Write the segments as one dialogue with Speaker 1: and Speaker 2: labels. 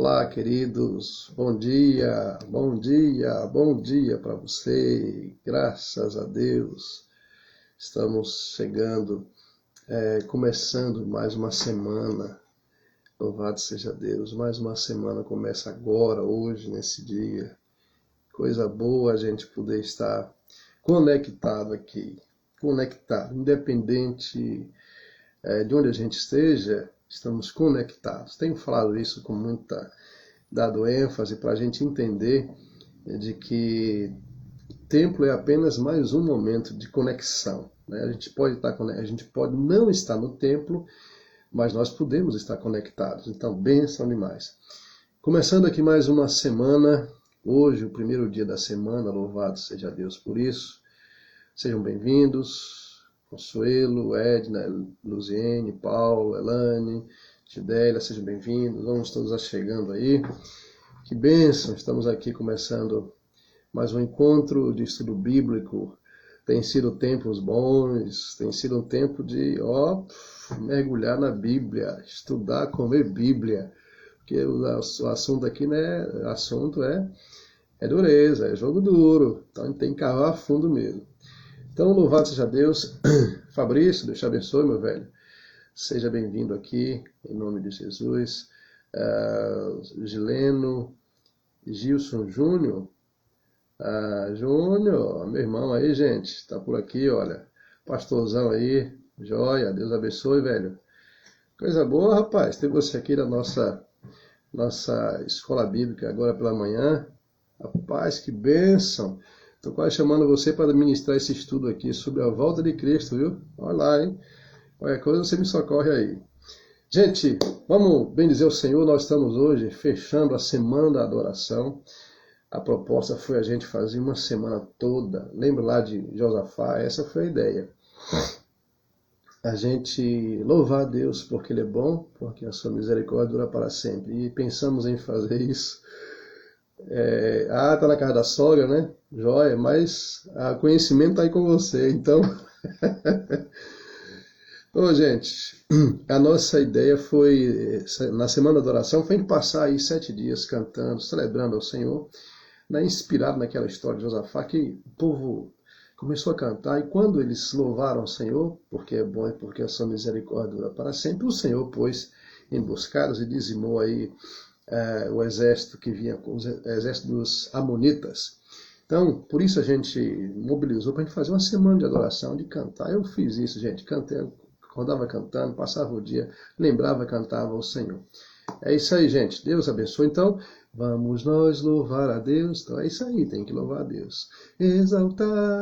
Speaker 1: Olá, queridos, bom dia para você, graças a Deus. Estamos chegando, começando mais uma semana, louvado seja Deus, mais uma semana começa agora, hoje, nesse dia. Coisa boa a gente poder estar conectado aqui, independente de onde a gente esteja, estamos conectados. Tenho falado isso com dado ênfase para a gente entender de que templo é apenas mais um momento de conexão, né? A gente pode não estar no templo, mas nós podemos estar conectados. Então, bênção demais. Começando aqui mais uma semana, hoje o primeiro dia da semana, louvado seja Deus por isso. Sejam bem-vindos. Consuelo, Edna, Luziene, Paulo, Elane, Gidélia, sejam bem-vindos. Vamos todos chegando aí. Que bênção! Estamos aqui começando mais um encontro de estudo bíblico. Tem sido tempos bons, tem sido um tempo de mergulhar na Bíblia, estudar, comer Bíblia. Porque o assunto aqui, né? É dureza, é jogo duro. Então a gente tem que cavar a fundo mesmo. Então, louvado seja Deus. Fabrício, Deus te abençoe, meu velho. Seja bem-vindo aqui, em nome de Jesus. Gileno, Gilson Júnior. Júnior, meu irmão aí, gente. Tá por aqui, olha. Pastorzão aí, joia. Deus abençoe, velho. Coisa boa, rapaz. Ter você aqui na nossa escola bíblica agora pela manhã. Rapaz, que bênção. Estou quase chamando você para ministrar esse estudo aqui sobre a volta de Cristo, viu? Olha lá, hein? Qualquer coisa você me socorre aí. Gente, vamos bendizer o Senhor. Nós estamos hoje fechando a semana da adoração. A proposta foi a gente fazer uma semana toda. Lembra lá de Josafá? Essa foi a ideia. A gente louvar a Deus porque Ele é bom, porque a sua misericórdia dura para sempre. E pensamos em fazer isso. Tá na casa da sogra, né? Joia, mas o conhecimento tá aí com você, então. Ô, gente, a nossa ideia foi, na semana da adoração, foi a gente passar aí 7 dias cantando, celebrando ao Senhor, né, inspirado naquela história de Josafá, que o povo começou a cantar, e quando eles louvaram ao Senhor, porque é bom e porque a sua misericórdia dura para sempre, o Senhor pôs emboscadas e dizimou aí o exército que vinha, o exército dos amonitas. Então, por isso a gente mobilizou para a gente fazer uma semana de adoração, de cantar. Eu fiz isso, gente. Cantei, acordava cantando, passava o dia, lembrava, cantava ao Senhor. É isso aí, gente. Deus abençoe. Então, vamos nós louvar a Deus. Então, é isso aí, tem que louvar a Deus. Exaltado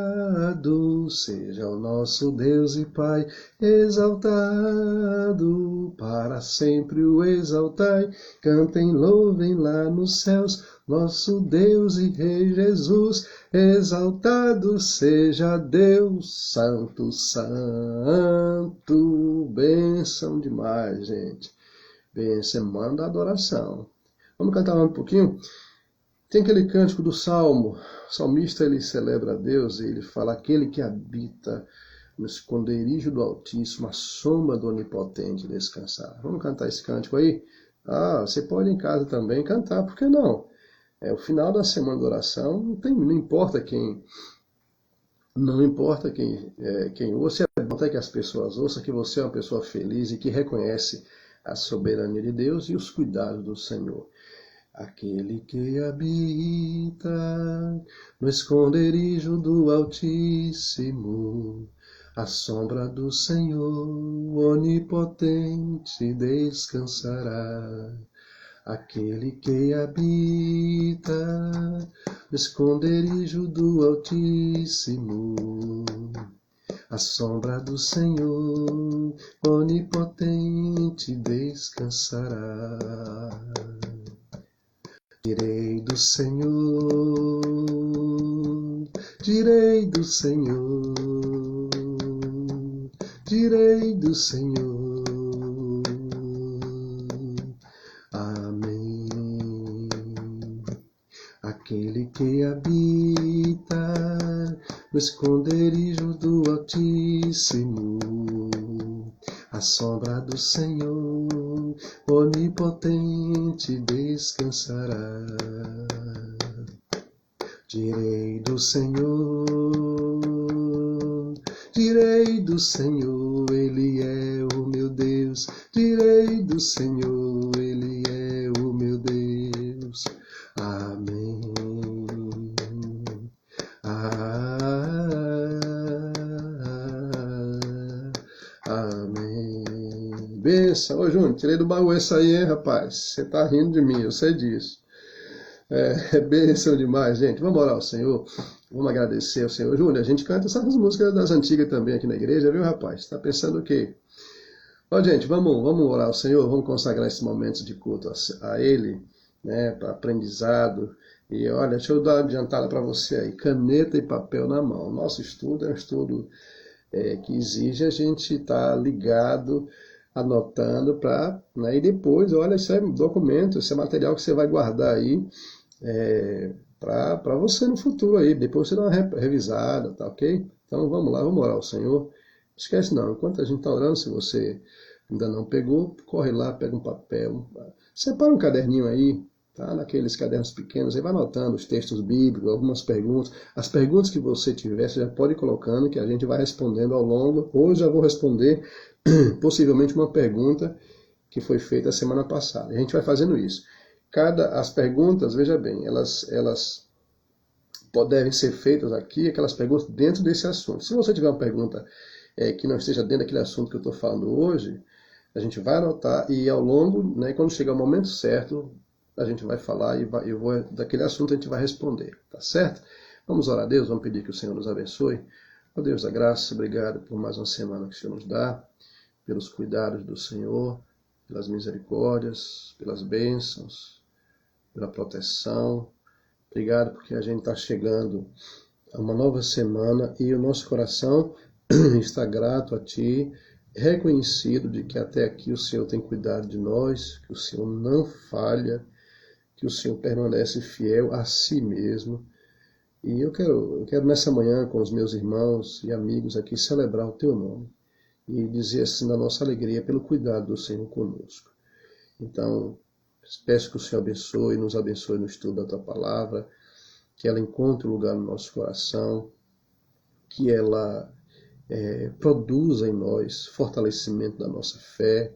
Speaker 1: seja o nosso Deus e Pai, exaltado para sempre o exaltai. Cantem, louvem lá nos céus, nosso Deus e Rei Jesus. Exaltado seja Deus, Santo, Santo. Bênção demais, gente. Semana da adoração. Vamos cantar um pouquinho? Tem aquele cântico do Salmo. O salmista, ele celebra a Deus e ele fala: aquele que habita no esconderijo do Altíssimo, a sombra do Onipotente descansar. Vamos cantar esse cântico aí? Você pode em casa também cantar, por que não? É o final da semana da oração, não importa quem ouça, é bom até que as pessoas ouçam que você é uma pessoa feliz e que reconhece a soberania de Deus e os cuidados do Senhor. Aquele que habita no esconderijo do Altíssimo, à sombra do Senhor onipotente descansará. Aquele que habita no esconderijo do Altíssimo, à sombra do Senhor onipotente descansará. Direi do Senhor, direi do Senhor, direi do Senhor. Amém. Aquele que habita no esconderijo do Altíssimo, à sombra do Senhor onipotente descansará. Direi do Senhor, Ele é o meu Deus. Direi do Senhor, Ele é o meu Deus. Amém. Amém. Benção. Ô, Júnior, tirei do baú essa aí, hein, rapaz? Você tá rindo de mim, eu sei disso. É bênção demais, gente. Vamos orar ao Senhor. Vamos agradecer ao Senhor. Júnior, a gente canta essas músicas das antigas também aqui na igreja, viu, rapaz? Tá pensando o quê? Ó, gente, vamos orar ao Senhor. Vamos consagrar esses momentos de culto a Ele, né, para aprendizado. E olha, deixa eu dar uma adiantada para você aí. Caneta e papel na mão. Nosso estudo é um estudo que exige a gente estar ligado, anotando para, né, e depois, olha, isso é documento, isso é material que você vai guardar aí para você no futuro aí. Depois você dá uma revisada, tá ok? Então vamos lá, vamos orar ao Senhor. Não esquece não, enquanto a gente está orando, se você ainda não pegou, corre lá, pega um papel, separa um caderninho aí, tá? Naqueles cadernos pequenos, aí vai anotando os textos bíblicos, algumas perguntas. As perguntas que você tiver, você já pode ir colocando, que a gente vai respondendo ao longo. Hoje eu vou responder possivelmente uma pergunta que foi feita a semana passada. A gente vai fazendo isso. As perguntas, veja bem, elas devem ser feitas aqui, aquelas perguntas dentro desse assunto. Se você tiver uma pergunta que não esteja dentro daquele assunto que eu estou falando hoje, a gente vai anotar e ao longo, né, quando chegar o momento certo, a gente vai falar e daquele assunto a gente vai responder, tá certo? Vamos orar a Deus, vamos pedir que o Senhor nos abençoe. Ó Deus da graça, obrigado por mais uma semana que o Senhor nos dá, pelos cuidados do Senhor, pelas misericórdias, pelas bênçãos, pela proteção. Obrigado porque a gente está chegando a uma nova semana e o nosso coração está grato a Ti, reconhecido de que até aqui o Senhor tem cuidado de nós, que o Senhor não falha, que o Senhor permanece fiel a si mesmo. E eu quero nessa manhã com os meus irmãos e amigos aqui celebrar o Teu nome e dizer assim da nossa alegria pelo cuidado do Senhor conosco. Então, peço que o Senhor nos abençoe no estudo da Tua Palavra, que ela encontre lugar no nosso coração, que ela produza em nós fortalecimento da nossa fé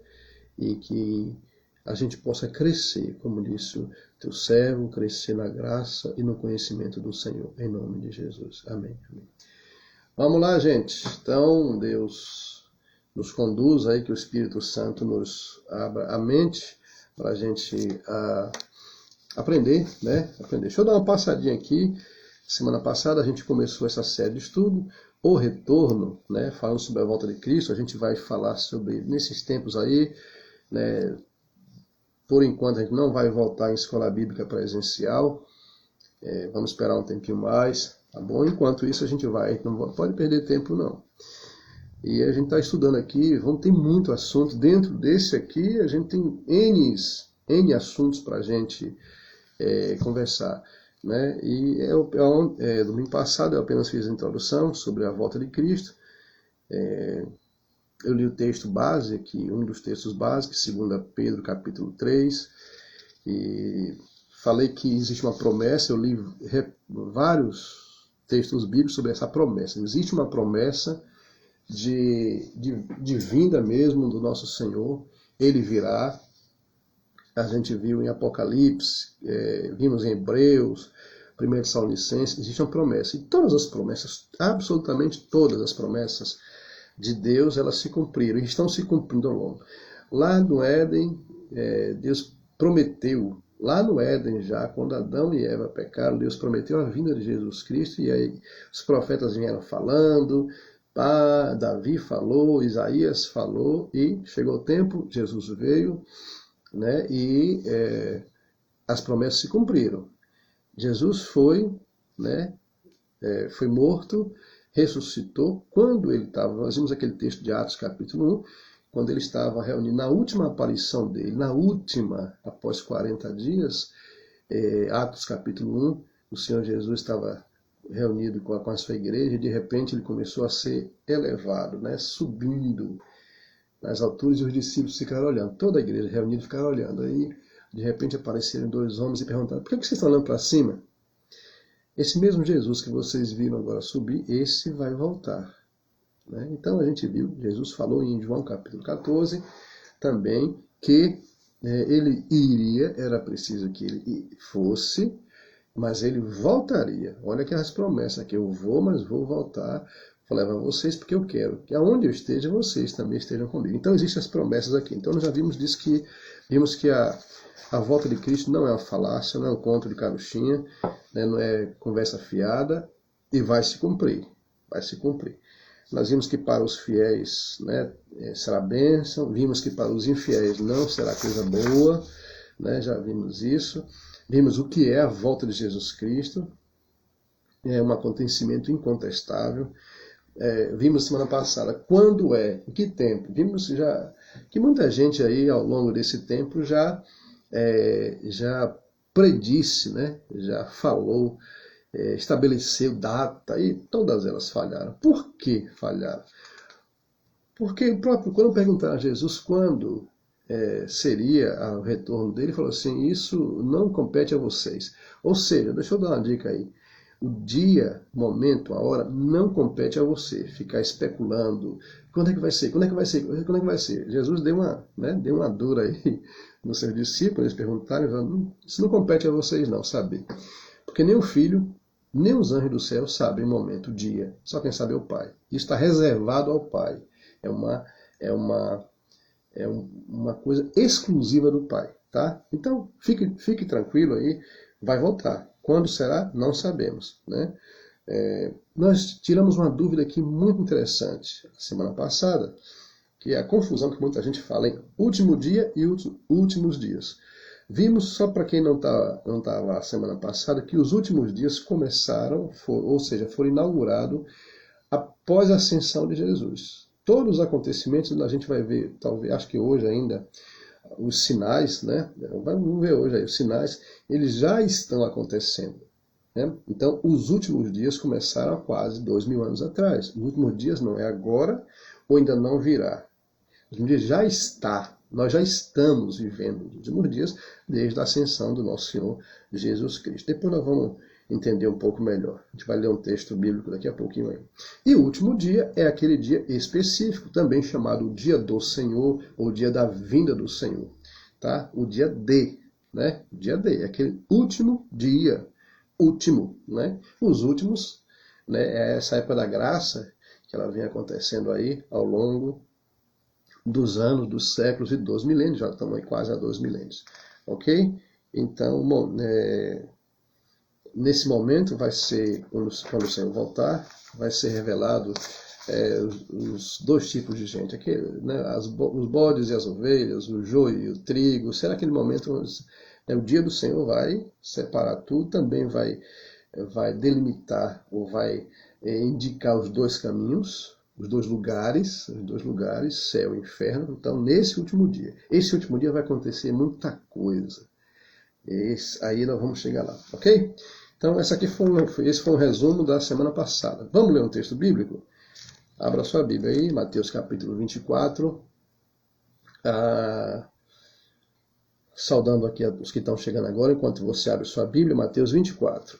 Speaker 1: e que a gente possa crescer, como disse o Teu servo, crescer na graça e no conhecimento do Senhor, em nome de Jesus. Amém. Amém. Vamos lá, gente. Então, Deus nos conduz aí, que o Espírito Santo nos abra a mente para a gente aprender, né? Deixa eu dar uma passadinha aqui. Semana passada a gente começou essa série de estudo, O Retorno, né? Falando sobre a volta de Cristo. A gente vai falar sobre, nesses tempos aí, né? Por enquanto a gente não vai voltar em escola bíblica presencial. Vamos esperar um tempinho mais, tá bom? Enquanto isso a gente não pode perder tempo não. E a gente está estudando aqui, vamos ter muito assunto. Dentro desse aqui a gente tem N assuntos para a gente conversar, né? E domingo passado eu apenas fiz a introdução sobre a volta de Cristo. Eu li o texto base aqui, um dos textos básicos, 2 Pedro capítulo 3, e falei que existe uma promessa. Eu li vários textos bíblicos sobre essa promessa. Existe uma promessa de vinda mesmo do nosso Senhor. Ele virá. A gente viu em Apocalipse, vimos em Hebreus, 1 Tessalonicenses, existe uma promessa. E todas as promessas, absolutamente todas as promessas de Deus, elas se cumpriram e estão se cumprindo ao longo. Lá no Éden, Deus prometeu, lá no Éden já, quando Adão e Eva pecaram, Deus prometeu a vinda de Jesus Cristo, e aí os profetas vieram falando, Davi falou, Isaías falou, e chegou o tempo, Jesus veio, né, e as promessas se cumpriram. Jesus foi, né, foi morto, ressuscitou. Quando ele estava, nós vimos aquele texto de Atos capítulo 1, quando ele estava reunido, na última aparição dele, após 40 dias, Atos capítulo 1, o Senhor Jesus estava reunido com a sua igreja, e de repente ele começou a ser elevado, né, subindo nas alturas, e os discípulos ficaram olhando. Toda a igreja reunida ficaram olhando. Aí, de repente, apareceram dois homens e perguntaram: por que vocês estão olhando para cima? Esse mesmo Jesus que vocês viram agora subir, esse vai voltar. Né? Então a gente viu, Jesus falou em João capítulo 14 também que ele iria, era preciso que ele fosse, mas ele voltaria. Olha que as promessas, que eu vou, mas vou voltar, vou levar vocês porque eu quero que aonde eu esteja, vocês também estejam comigo. Então existem as promessas aqui. Então nós já vimos que a volta de Cristo não é uma falácia, não é um conto de carochinha, né, não é conversa fiada, e vai se cumprir. Vai se cumprir. Nós vimos que para os fiéis, né, será bênção, vimos que para os infiéis não será coisa boa, né, já vimos isso. Vimos o que é a volta de Jesus Cristo, é um acontecimento incontestável. Vimos semana passada quando é, em que tempo. Vimos já que muita gente aí ao longo desse tempo já predisse, né, já falou, estabeleceu data, e todas elas falharam. Por que falharam? Porque quando perguntaram a Jesus quando seria o retorno dele, ele falou assim: isso não compete a vocês. Ou seja, deixa eu dar uma dica aí. O dia, momento, a hora não compete a você ficar especulando quando é que vai ser, quando é que vai ser, quando é que vai ser. Jesus deu uma dura aí nos seus discípulos, eles perguntaram: isso não compete a vocês não, saber. Porque nem o Filho, nem os anjos do céu sabem o momento, o dia. Só quem sabe é o Pai. Isso está reservado ao Pai. É uma coisa exclusiva do Pai, tá? Então, fique tranquilo aí, vai voltar. Quando será? Não sabemos, né? Nós tiramos uma dúvida aqui muito interessante semana passada, que é a confusão que muita gente fala em último dia e últimos dias. Vimos, só para quem não estava a semana passada, que os últimos dias começaram, ou seja, foram inaugurados após a ascensão de Jesus. Todos os acontecimentos a gente vai ver, talvez, acho que hoje ainda, os sinais, né? Vamos ver hoje aí, os sinais, eles já estão acontecendo. Né? Então, os últimos dias começaram há quase 2000 anos atrás. Os últimos dias não é agora ou ainda não virá. Os últimos dias já está. Nós já estamos vivendo os últimos dias desde a ascensão do nosso Senhor Jesus Cristo. Depois nós vamos entender um pouco melhor. A gente vai ler um texto bíblico daqui a pouquinho aí. E o último dia é aquele dia específico, também chamado dia do Senhor, ou dia da vinda do Senhor. Tá? O dia D, né? O dia D, é aquele último dia. Último, né? Os últimos, né? É essa época da graça, que ela vem acontecendo aí ao longo dos anos, dos séculos e dos milênios, já estamos aí quase a 2 milênios, ok? Então, nesse momento vai ser, quando o Senhor voltar, vai ser revelado os dois tipos de gente, né, os bodes e as ovelhas, o joio e o trigo. Será aquele momento onde o dia do Senhor vai separar tudo, também vai delimitar, ou vai indicar os dois caminhos, os dois lugares, céu e inferno. Então, esse último dia vai acontecer muita coisa. Aí nós vamos chegar lá, ok? Então, esse foi um resumo da semana passada. Vamos ler um texto bíblico? Abra sua Bíblia aí, Mateus capítulo 24. Saudando aqui os que estão chegando agora, enquanto você abre sua Bíblia, Mateus 24.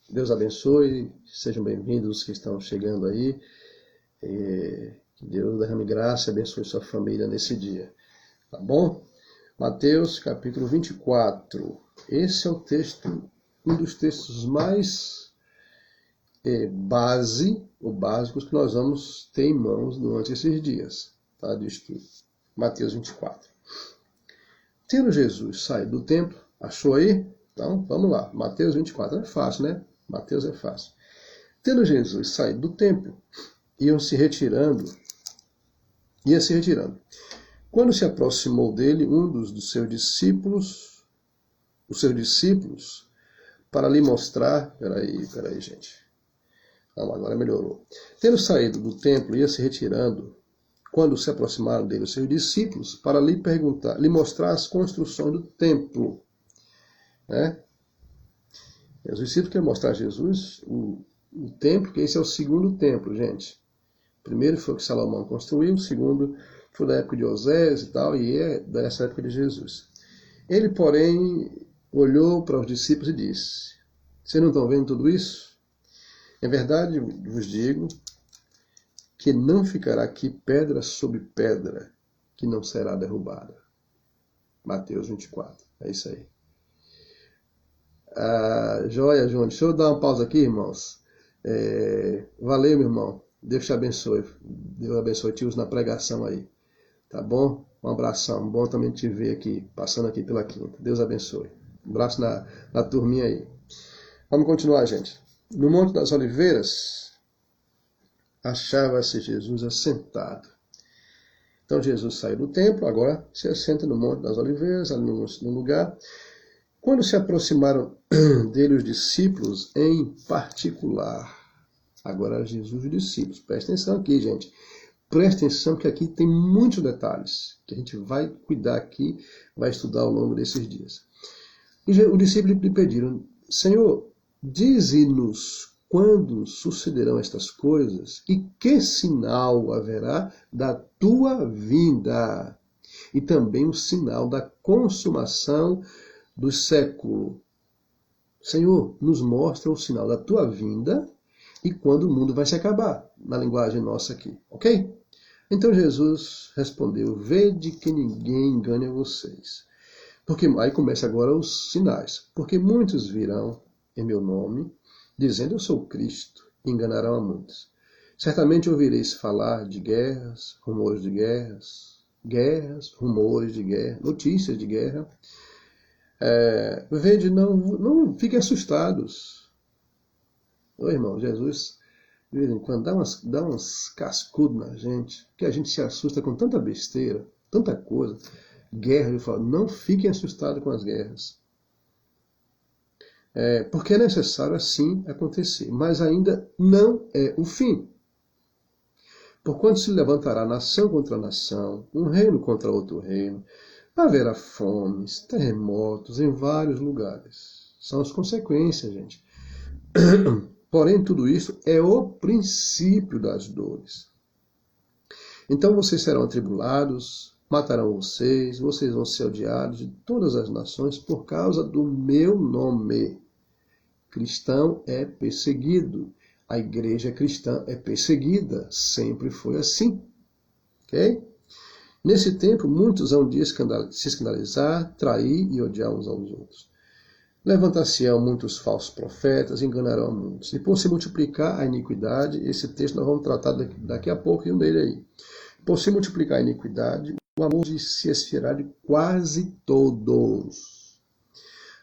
Speaker 1: Deus abençoe, sejam bem-vindos os que estão chegando aí. Que Deus derrame graça e abençoe sua família nesse dia. Tá bom? Mateus capítulo 24. Esse é o texto, um dos textos mais básicos que nós vamos ter em mãos durante esses dias, tá, de estudo. Mateus 24. Tendo Jesus saído do templo, achou aí? Então, vamos lá. Mateus 24 é fácil, né? Mateus é fácil. Tendo Jesus saído do templo, ia se retirando. Quando se aproximou dele um dos seus discípulos, para lhe mostrar... Peraí, gente. Vamos, agora melhorou. Tendo saído do templo, ia se retirando, quando se aproximaram dele os seus discípulos, para lhe mostrar as construções do templo. Né? Os discípulos querem mostrar a Jesus o templo, que esse é o segundo templo, gente. primeiro foi o que Salomão construiu, o segundo foi da época de Osés e tal, e é dessa época de Jesus. Ele, porém, olhou para os discípulos e disse: vocês não estão vendo tudo isso? Em verdade vos digo que não ficará aqui pedra sobre pedra que não será derrubada. Mateus 24. É isso aí. Joia, João. Deixa eu dar uma pausa aqui, irmãos. Valeu, meu irmão. Deus te abençoe. Deus abençoe, te use na pregação aí. Tá bom? Um abração. Bom também te ver aqui, passando aqui pela quinta. Deus abençoe. Um abraço na turminha aí. Vamos continuar, gente. No Monte das Oliveiras, achava-se Jesus assentado. Então Jesus saiu do templo, agora se assenta no Monte das Oliveiras, ali no lugar. Quando se aproximaram dele os discípulos em particular, agora Jesus e os discípulos, presta atenção aqui, gente. Presta atenção que aqui tem muitos detalhes, que a gente vai cuidar aqui, vai estudar ao longo desses dias. E os discípulos lhe pediram: Senhor, dize-nos quando sucederão estas coisas e que sinal haverá da tua vinda e também o sinal da consumação do século. Senhor, nos mostra o sinal da tua vinda e quando o mundo vai se acabar, na linguagem nossa aqui, ok? Então Jesus respondeu: vede que ninguém engane vocês. Porque aí começa agora os sinais. Porque muitos virão em meu nome, dizendo eu sou Cristo, e enganarão a muitos. Certamente ouvireis falar de guerras, rumores de guerras, rumores de guerra, notícias de guerra. Vede, não fiquem assustados. Ô irmão, Jesus, de vez em quando, dá uns cascudos na gente, que a gente se assusta com tanta besteira, tanta coisa. Guerra, ele fala, não fiquem assustados com as guerras. Porque é necessário assim acontecer, mas ainda não é o fim. Porquanto se levantará nação contra nação, um reino contra outro reino, haverá fomes, terremotos em vários lugares. São as consequências, gente. Porém, tudo isso é o princípio das dores. Então vocês serão atribulados, matarão vocês vão ser odiados de todas as nações por causa do meu nome. Cristão é perseguido. A igreja cristã é perseguida. Sempre foi assim. Ok? Nesse tempo, muitos hão de se escandalizar, trair e odiar uns aos outros. Levantar-se-ão muitos falsos profetas, enganarão a muitos. E por se multiplicar a iniquidade, esse texto nós vamos tratar daqui a pouco e um dele aí. Por se multiplicar a iniquidade, o amor se esfriará de quase todos.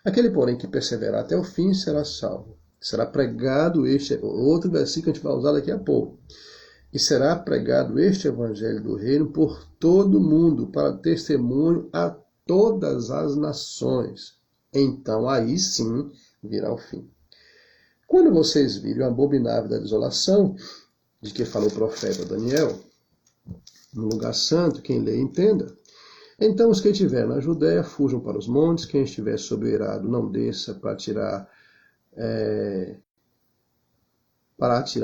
Speaker 1: Aquele, porém, que perseverar até o fim será salvo. Será pregado outro versículo que a gente vai usar daqui a pouco. E será pregado este evangelho do reino por todo o mundo, para testemunho a todas as nações. Então, aí sim, virá o fim. Quando vocês virem o abominável da desolação, de que falou o profeta Daniel, no lugar santo, quem lê entenda. Então os que estiverem na Judéia fujam para os montes, quem estiver sob o eirado não desça para tirar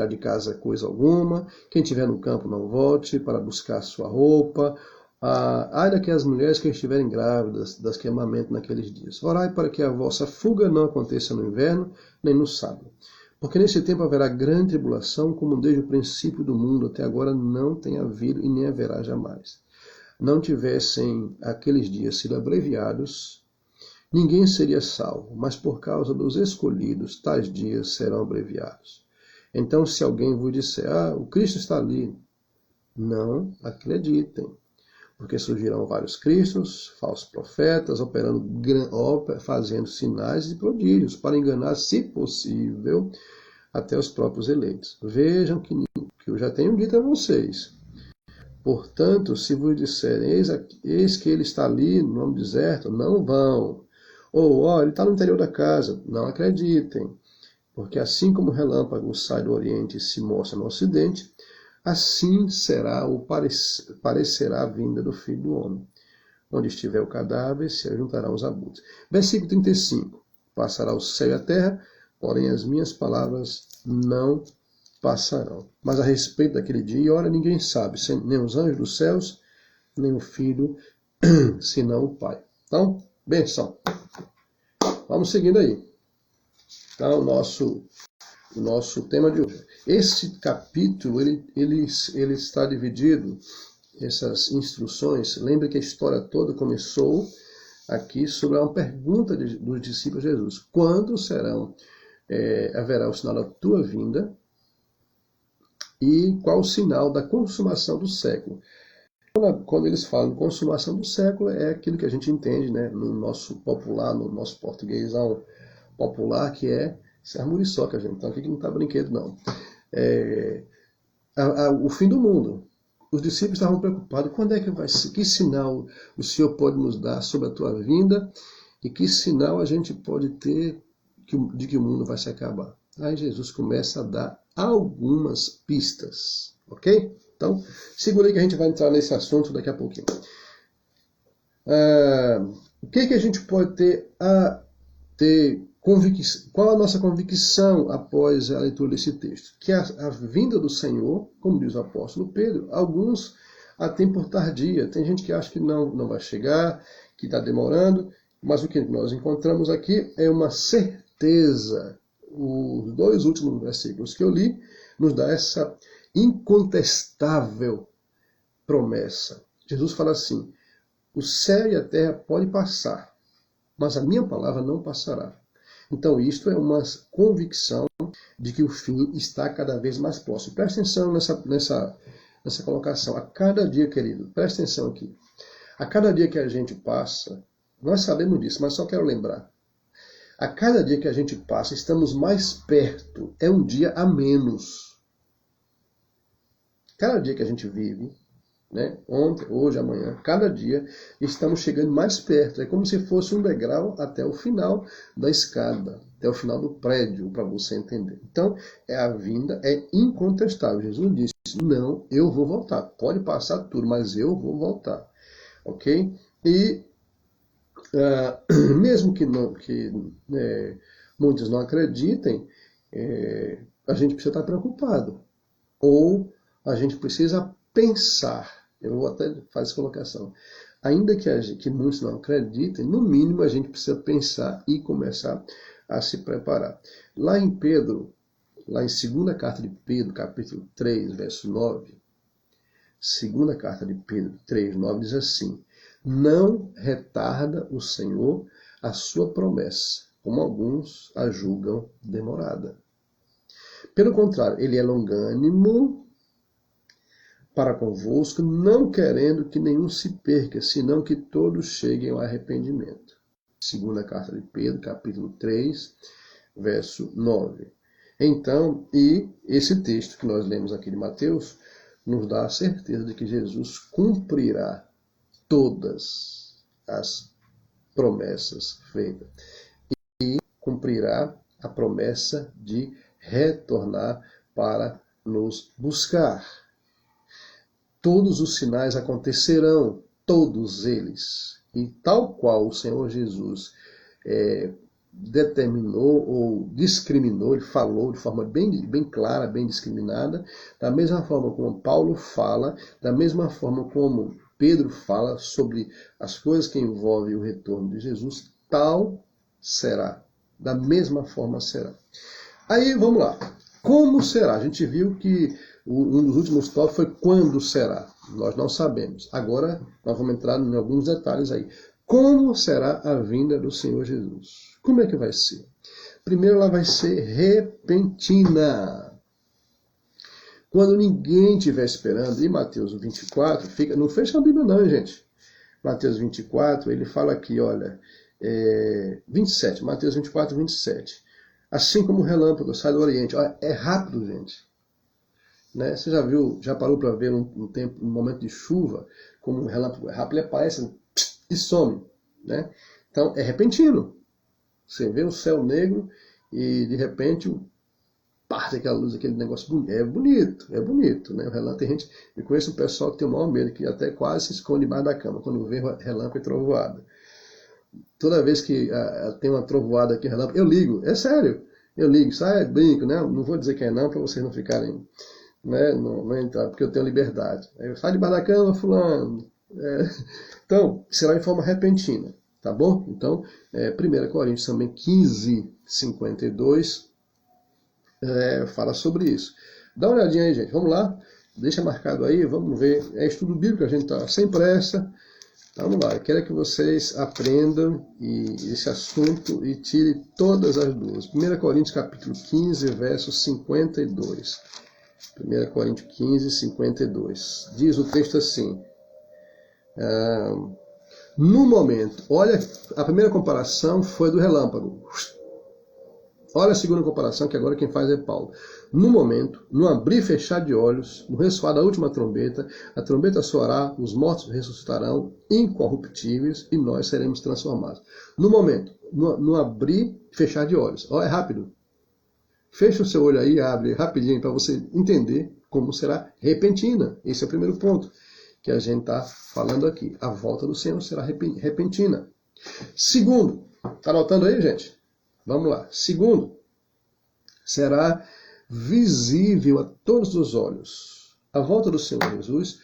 Speaker 1: de casa coisa alguma, quem estiver no campo não volte para buscar sua roupa. Ai daquelas mulheres que estiverem grávidas, das que amamentam naqueles dias. Orai para que a vossa fuga não aconteça no inverno, nem no sábado. Porque nesse tempo haverá grande tribulação, como desde o princípio do mundo até agora não tem havido e nem haverá jamais. Não tivessem aqueles dias sido abreviados, ninguém seria salvo, mas por causa dos escolhidos, tais dias serão abreviados. Então, se alguém vos disser, o Cristo está ali, não acreditem, porque surgirão vários cristos, falsos profetas, fazendo sinais e prodígios, para enganar, se possível, até os próprios eleitos. Vejam que eu já tenho dito a vocês. Portanto, se vos disserem, eis que ele está ali no deserto, não vão. Ou, ele está no interior da casa, não acreditem. Porque assim como o relâmpago sai do oriente e se mostra no ocidente, assim parecerá a vinda do Filho do Homem. Onde estiver o cadáver, se ajuntarão os abutres. Versículo 35. Passará o céu e a terra, porém as minhas palavras não passarão. Mas a respeito daquele dia e hora ninguém sabe, nem os anjos dos céus, nem o Filho, senão o Pai. Então, benção. Vamos seguindo aí. Então, o nosso tema de hoje. Esse capítulo, ele está dividido, essas instruções, lembre que a história toda começou aqui sobre uma pergunta dos discípulos de Jesus. Quando haverá o sinal da tua vinda e qual o sinal da consumação do século? Quando eles falam de consumação do século, é aquilo que a gente entende, né, no nosso popular, no nosso portuguêsão popular, que é esse muriçoca, gente. Então aqui que não está brinquedo, não. O fim do mundo. Os discípulos estavam preocupados. Quando é que vai ser? Que sinal o Senhor pode nos dar sobre a tua vinda? E que sinal a gente pode ter de que o mundo vai se acabar? Aí Jesus começa a dar algumas pistas. Ok? Então, segura aí que a gente vai entrar nesse assunto daqui a pouquinho. O que a gente pode ter convicção? Qual a nossa convicção após a leitura desse texto? Que a vinda do Senhor, como diz o apóstolo Pedro, alguns a têm por tardia. Tem gente que acha que não vai chegar, que está demorando, mas o que nós encontramos aqui é uma certeza. Os 2 últimos versículos que eu li nos dá essa incontestável promessa. Jesus fala assim: o céu e a terra podem passar, mas a minha palavra não passará. Então isto é uma convicção de que o fim está cada vez mais próximo. Presta atenção nessa colocação. A cada dia, querido, presta atenção aqui. A cada dia que a gente passa, nós sabemos disso, mas só quero lembrar. A cada dia que a gente passa, estamos mais perto. É um dia a menos. Cada dia que a gente vive, né? Ontem, hoje, amanhã, cada dia, estamos chegando mais perto. É como se fosse um degrau até o final da escada, até o final do prédio, para você entender. Então, a vinda é incontestável. Jesus disse: não, eu vou voltar. Pode passar tudo, mas eu vou voltar. Ok? E mesmo que muitos não acreditem, a gente precisa estar preocupado. Ou a gente precisa pensar. Eu vou até fazer essa colocação. Ainda que muitos não acreditem, no mínimo a gente precisa pensar e começar a se preparar. Lá em segunda carta de Pedro, capítulo 3, verso 9, segunda carta de Pedro 3, 9 diz assim: não retarda o Senhor a sua promessa, como alguns a julgam demorada. Pelo contrário, ele é longânimo para convosco, não querendo que nenhum se perca, senão que todos cheguem ao arrependimento. Segunda carta de Pedro, capítulo 3, verso 9. Então, e esse texto que nós lemos aqui de Mateus, nos dá a certeza de que Jesus cumprirá todas as promessas feitas. E cumprirá a promessa de retornar para nos buscar. Todos os sinais acontecerão, todos eles. E tal qual o Senhor Jesus determinou ou discriminou, ele falou de forma bem clara, bem discriminada, da mesma forma como Paulo fala, da mesma forma como Pedro fala sobre as coisas que envolvem o retorno de Jesus, tal será. Da mesma forma será. Aí, vamos lá. Como será? A gente viu que um dos últimos tópicos foi quando será. Nós não sabemos. Agora, nós vamos entrar em alguns detalhes aí. Como será a vinda do Senhor Jesus? Como é que vai ser? Primeiro, ela vai ser repentina. Quando ninguém estiver esperando, e Mateus 24, não fecha a Bíblia não, gente. Mateus 24, ele fala aqui, olha, 27, Mateus 24, 27. Assim como o relâmpago sai do Oriente. Olha, é rápido, gente. Né? Você já parou para ver um momento de chuva, como um relâmpago é rápido, ele aparece e some. Né? Então, é repentino. Você vê o céu negro e, de repente, parte aquela luz, aquele negócio é bonito, né? O relâmpago, tem gente, eu conheço um pessoal que tem o maior medo, que até quase se esconde debaixo da cama quando vê relâmpago e trovoada. Toda vez que tem uma trovoada aqui, relâmpago, eu ligo, é sério. Eu ligo, sai, brinco, né? Não vou dizer quem é não, para vocês não ficarem, né? Não entrar, porque eu tenho liberdade. Aí eu saio debaixo da cama, fulano. Então, será em forma repentina, tá bom? Então, 1 Coríntios também 15, 52, fala sobre isso. Dá uma olhadinha aí, gente. Vamos lá. Deixa marcado aí, vamos ver. É estudo bíblico, a gente está sem pressa. Vamos lá, eu quero que vocês aprendam esse assunto e tirem todas as dúvidas. 1 Coríntios capítulo 15, verso 52. 1 Coríntios 15, 52. Diz o texto assim. No momento, olha, a primeira comparação foi do relâmpago. Olha a segunda comparação, que agora quem faz é Paulo. No momento, no abrir e fechar de olhos, no ressoar da última trombeta, a trombeta soará, os mortos ressuscitarão incorruptíveis e nós seremos transformados. No momento, no abrir e fechar de olhos. Ó, é rápido. Fecha o seu olho aí, abre rapidinho para você entender como será repentina. Esse é o primeiro ponto que a gente está falando aqui. A volta do Senhor será repentina. Segundo, está anotando aí, gente? Vamos lá. Segundo, será visível a todos os olhos. A volta do Senhor Jesus,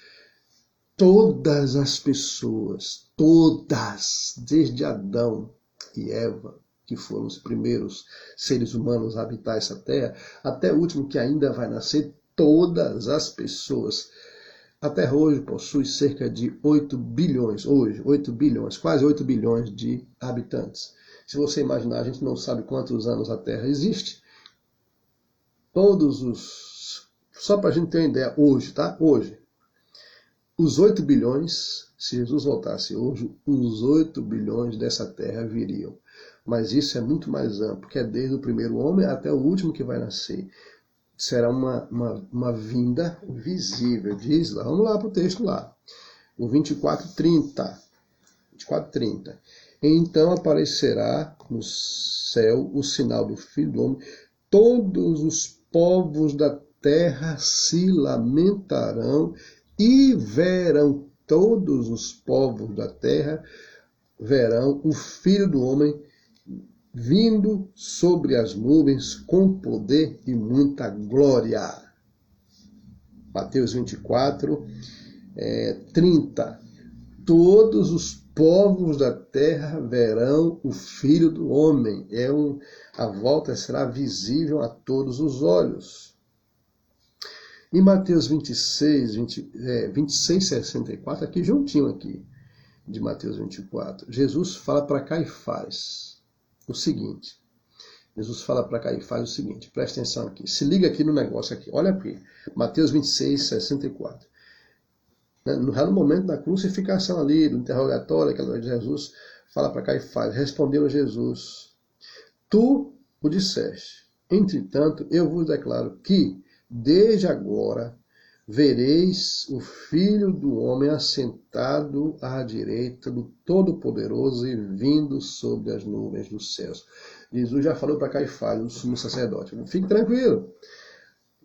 Speaker 1: todas as pessoas, todas, desde Adão e Eva, que foram os primeiros seres humanos a habitar essa terra, até o último que ainda vai nascer, todas as pessoas. A Terra hoje possui cerca de 8 bilhões, quase 8 bilhões de habitantes. Se você imaginar, a gente não sabe quantos anos a Terra existe. Só para a gente ter uma ideia, hoje, tá? Hoje, os 8 bilhões, se Jesus voltasse hoje, os 8 bilhões dessa Terra viriam. Mas isso é muito mais amplo, que é desde o primeiro homem até o último que vai nascer. Será uma vinda visível, diz lá. Vamos lá para o texto lá. O 24:30. Então aparecerá no céu o sinal do Filho do Homem. Todos os povos da terra se lamentarão e verão. Todos os povos da terra verão o Filho do Homem vindo sobre as nuvens com poder e muita glória. Mateus 24, 30. Todos os povos da terra verão o Filho do Homem. A volta será visível a todos os olhos. Em Mateus 26, 64, aqui juntinho aqui, de Mateus 24, Jesus fala para Caifás o seguinte. Presta atenção aqui. Se liga aqui no negócio aqui. Olha aqui. Mateus 26, 64. No momento da crucificação ali, do interrogatório, que Jesus fala para Caifás. Respondeu Jesus: Tu o disseste. Entretanto, eu vos declaro que, desde agora, vereis o Filho do Homem assentado à direita do Todo-Poderoso e vindo sobre as nuvens dos céus. Jesus já falou para Caifás, o sumo sacerdote: fique tranquilo.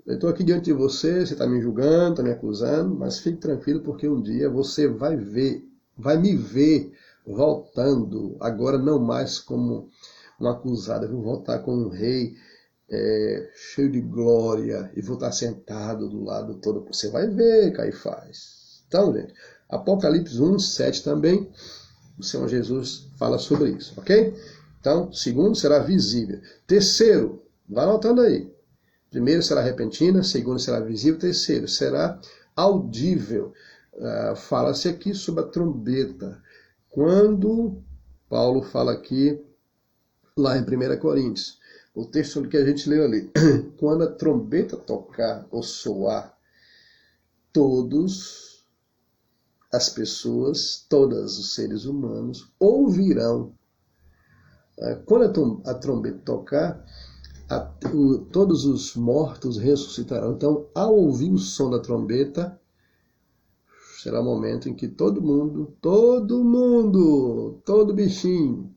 Speaker 1: Eu estou aqui diante de você está me julgando, está me acusando, mas fique tranquilo porque um dia você vai me ver voltando, agora não mais como um acusado, eu vou voltar como um rei, cheio de glória, e vou estar sentado do lado todo. Você vai ver, Caifás. Então, gente, Apocalipse 1, 7 também, o Senhor Jesus fala sobre isso, ok? Então, segundo, será visível. Terceiro, vai anotando aí. Primeiro será repentina, segundo será visível, terceiro será audível. Fala-se aqui sobre a trombeta. Quando Paulo fala aqui, lá em 1 Coríntios, o texto que a gente leu ali, quando a trombeta tocar ou soar, todas as pessoas, todos os seres humanos ouvirão. Quando a trombeta tocar, todos os mortos ressuscitarão. Então, ao ouvir o som da trombeta, será o momento em que todo bichinho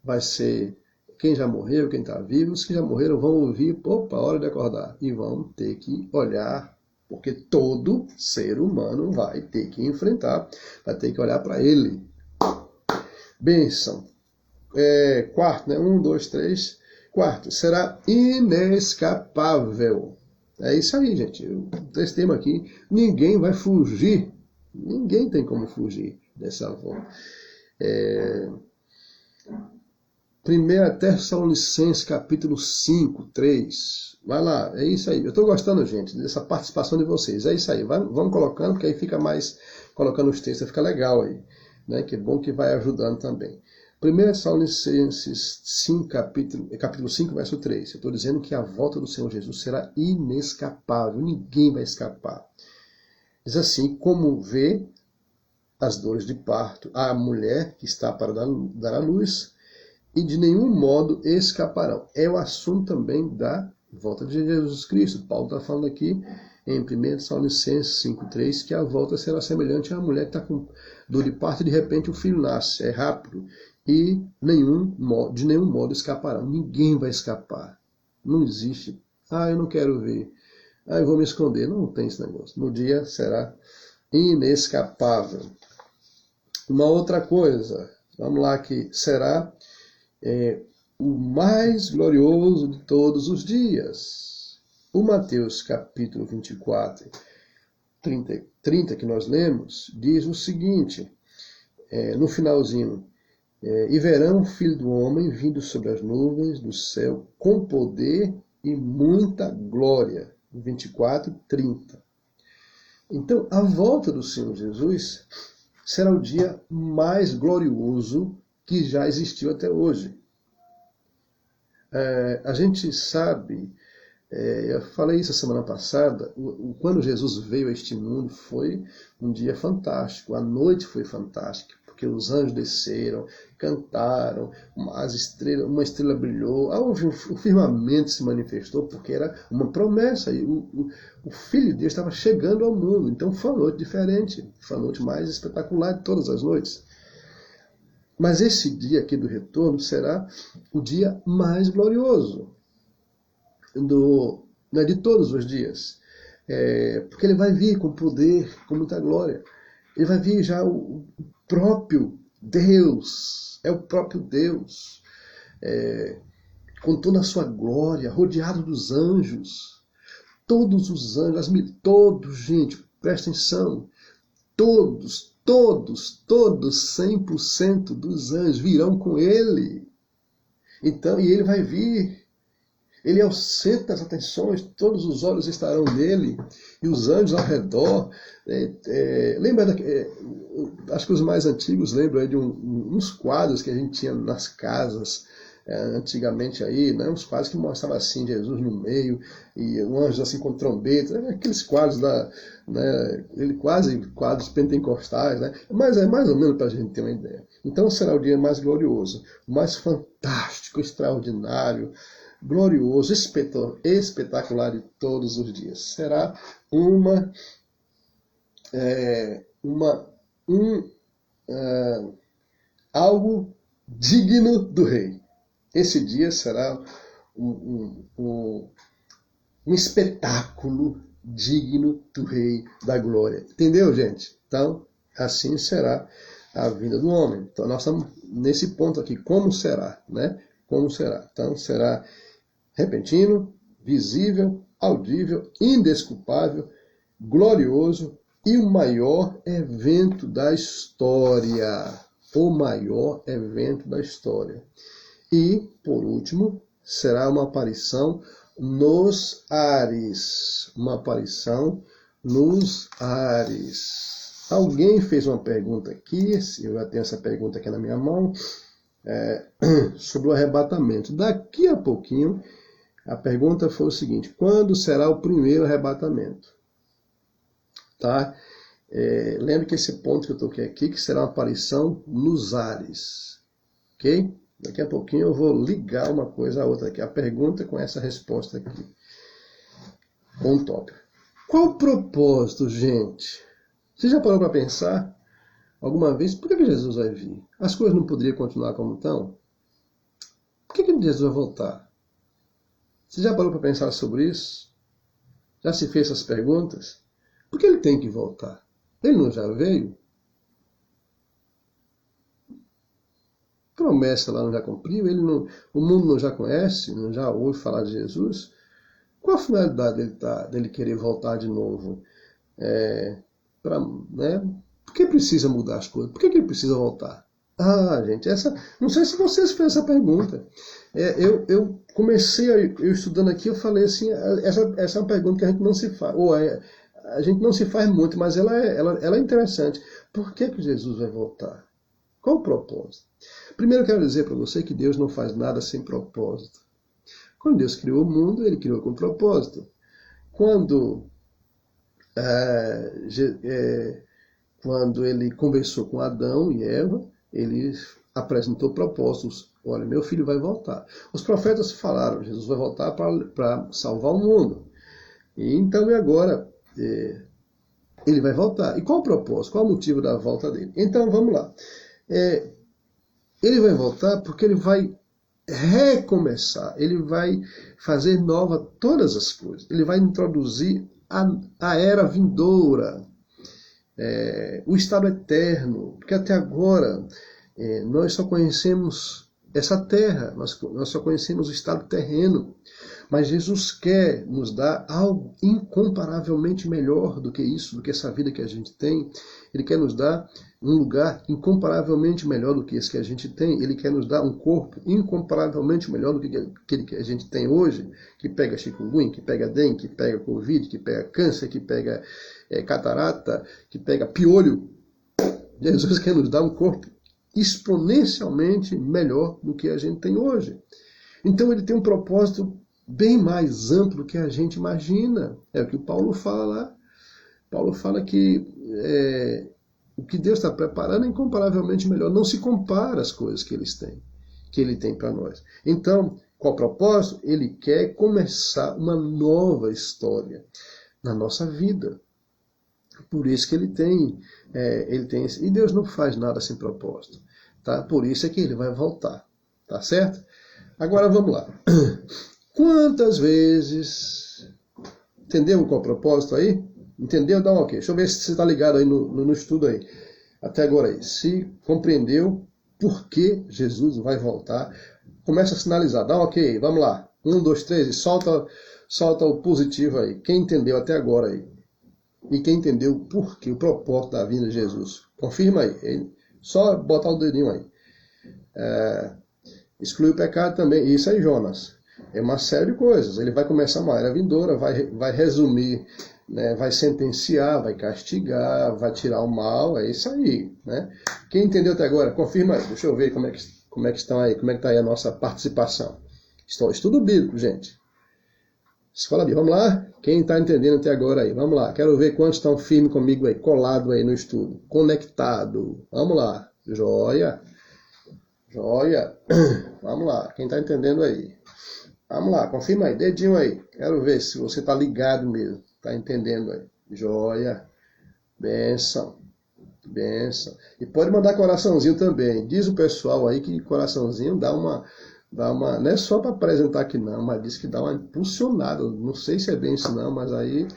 Speaker 1: vai ser, quem já morreu, quem está vivo, os que já morreram vão ouvir, opa, hora de acordar, e vão ter que olhar, porque todo ser humano vai ter que enfrentar, vai ter que olhar para ele. Bênção. Quarto, né? 1, 2, 3... Quarto, será inescapável. É isso aí, gente. Esse tema aqui, ninguém vai fugir. Ninguém tem como fugir dessa volta. 1 Tessalonicenses, capítulo 5, 3. Vai lá, é isso aí. Eu estou gostando, gente, dessa participação de vocês. É isso aí. Vamos colocando, porque aí fica mais... Colocando os textos, fica legal aí. Né? Que bom que vai ajudando também. 1 Tessalonicenses 5, capítulo 5, verso 3. Eu estou dizendo que a volta do Senhor Jesus será inescapável. Ninguém vai escapar. Diz assim, como vê as dores de parto a mulher que está para dar à luz, e de nenhum modo escaparão. É o assunto também da volta de Jesus Cristo. Paulo está falando aqui em 1 Tessalonicenses 5,3 que a volta será semelhante à mulher que está com dor de parto e de repente o filho nasce. É rápido. E de nenhum modo escaparão. Ninguém vai escapar. Não existe. Eu não quero ver. Eu vou me esconder. Não tem esse negócio. No dia será inescapável. Uma outra coisa. Vamos lá que será o mais glorioso de todos os dias. O Mateus capítulo 24, 30 que nós lemos, diz o seguinte, no finalzinho, e verão o Filho do Homem vindo sobre as nuvens do céu com poder e muita glória. 24, 30. Então, a volta do Senhor Jesus será o dia mais glorioso que já existiu até hoje. A gente sabe, eu falei isso a semana passada, quando Jesus veio a este mundo foi um dia fantástico, a noite foi fantástica, porque os anjos desceram, cantaram, uma estrela brilhou, o firmamento se manifestou, porque era uma promessa, e o Filho de Deus estava chegando ao mundo, então foi uma noite diferente, foi a noite mais espetacular de todas as noites. Mas esse dia aqui do retorno será o dia mais glorioso de todos os dias. Porque ele vai vir com poder, com muita glória. Ele vai vir já o próprio Deus. É o próprio Deus. Com toda a sua glória, rodeado dos anjos. Todos os anjos, todos, gente, presta atenção. Todos, 100% dos anjos virão com ele. Então, e ele vai vir. Ele é o centro das atenções, todos os olhos estarão nele, e os anjos ao redor. Lembra, acho que os mais antigos lembram de uns quadros que a gente tinha nas casas, antigamente aí, né, uns quadros que mostravam assim, Jesus no meio, e um anjo assim com trombeta, aqueles quadros quadros pentecostais, né? Mas é mais ou menos para a gente ter uma ideia. Então será o dia mais glorioso, mais fantástico, extraordinário, glorioso, espetacular de todos os dias. Será algo digno do rei. Esse dia será um espetáculo digno do Rei da Glória. Entendeu, gente? Então, assim será a vinda do homem. Então, nós estamos nesse ponto aqui. Como será? Né? Como será? Então, será repentino, visível, audível, indesculpável, glorioso e o maior evento da história. O maior evento da história. E, por último, será uma aparição nos ares. Uma aparição nos ares. Alguém fez uma pergunta aqui, eu já tenho essa pergunta aqui na minha mão, sobre o arrebatamento. Daqui a pouquinho, a pergunta foi o seguinte: quando será o primeiro arrebatamento? Tá? Lembre que esse ponto que eu toquei aqui, que será uma aparição nos ares. Ok? Daqui a pouquinho eu vou ligar uma coisa a outra aqui. A pergunta com essa resposta aqui. Com tópico. Qual o propósito, gente? Você já parou para pensar alguma vez? Por que Jesus vai vir? As coisas não poderiam continuar como estão? Por que Jesus vai voltar? Você já parou para pensar sobre isso? Já se fez essas perguntas? Por que ele tem que voltar? Ele não já veio? Pronto. promessa lá não já cumpriu? O mundo não já conhece, não já ouve falar de Jesus? Qual a finalidade dele querer voltar de novo? Né? Por que precisa mudar as coisas? Por que ele precisa voltar? Ah, gente, não sei se vocês fizeram essa pergunta. Eu comecei, eu estudando aqui, eu falei assim, essa é uma pergunta que a gente não se faz, a gente não se faz muito, mas ela é interessante. Por que Jesus vai voltar? Qual o propósito? Primeiro eu quero dizer para você que Deus não faz nada sem propósito. Quando Deus criou o mundo, ele criou com propósito. Quando ele conversou com Adão e Eva, ele apresentou propósitos. Olha, meu filho vai voltar. Os profetas falaram, Jesus vai voltar para salvar o mundo. E então e agora ele vai voltar. E qual o propósito? Qual o motivo da volta dele? Então vamos lá. Ele vai voltar porque ele vai recomeçar, ele vai fazer nova todas as coisas. Ele vai introduzir a era vindoura, o estado eterno, porque até agora nós só conhecemos essa terra, nós só conhecemos o estado terreno, mas Jesus quer nos dar algo incomparavelmente melhor do que isso, do que essa vida que a gente tem. Ele quer nos dar um lugar incomparavelmente melhor do que esse que a gente tem. Ele quer nos dar um corpo incomparavelmente melhor do que aquele que a gente tem hoje, que pega chikungunya, que pega dengue, que pega covid, que pega câncer, que pega catarata, que pega piolho. Jesus quer nos dar um corpo exponencialmente melhor do que a gente tem hoje. Então ele tem um propósito bem mais amplo do que a gente imagina. É o que o Paulo fala lá. Paulo fala que o que Deus está preparando é incomparavelmente melhor. Não se compara às coisas que ele tem para nós. Então, qual o propósito? Ele quer começar uma nova história na nossa vida. Por isso que ele tem e Deus não faz nada sem propósito. Tá? Por isso é que ele vai voltar. Tá certo? Agora vamos lá. Quantas vezes... Entendeu qual é o propósito aí? Entendeu? Dá um ok. Deixa eu ver se você está ligado aí no estudo aí. Até agora aí. Se compreendeu por que Jesus vai voltar, começa a sinalizar. Dá um ok. Vamos lá. 1, 2, 3 e solta o positivo aí. Quem entendeu até agora aí? E quem entendeu por que o propósito da vinda de Jesus? Confirma aí. Só botar o dedinho aí. Exclui o pecado também. Isso aí, Jonas. É uma série de coisas. Ele vai começar uma era vindoura, vai resumir, né, vai sentenciar, vai castigar, vai tirar o mal. É isso aí. Né? Quem entendeu até agora, confirma aí. Deixa eu ver como é que estão aí, como é que está aí a nossa participação. Estudo bíblico, gente. Escola Bíblica. Vamos lá? Quem está entendendo até agora aí? Vamos lá. Quero ver quantos estão firmes comigo aí, colado aí no estudo. Conectado. Vamos lá. Joia. Joia. Vamos lá. Quem está entendendo aí? Vamos lá. Confirma aí. Dedinho aí. Quero ver se você está ligado mesmo. Está entendendo aí. Joia. Benção. Benção. E pode mandar coraçãozinho também. Diz o pessoal aí que coraçãozinho dá uma não é só para apresentar aqui não, mas diz que dá uma impulsionada. Não sei se é bem isso não, mas aí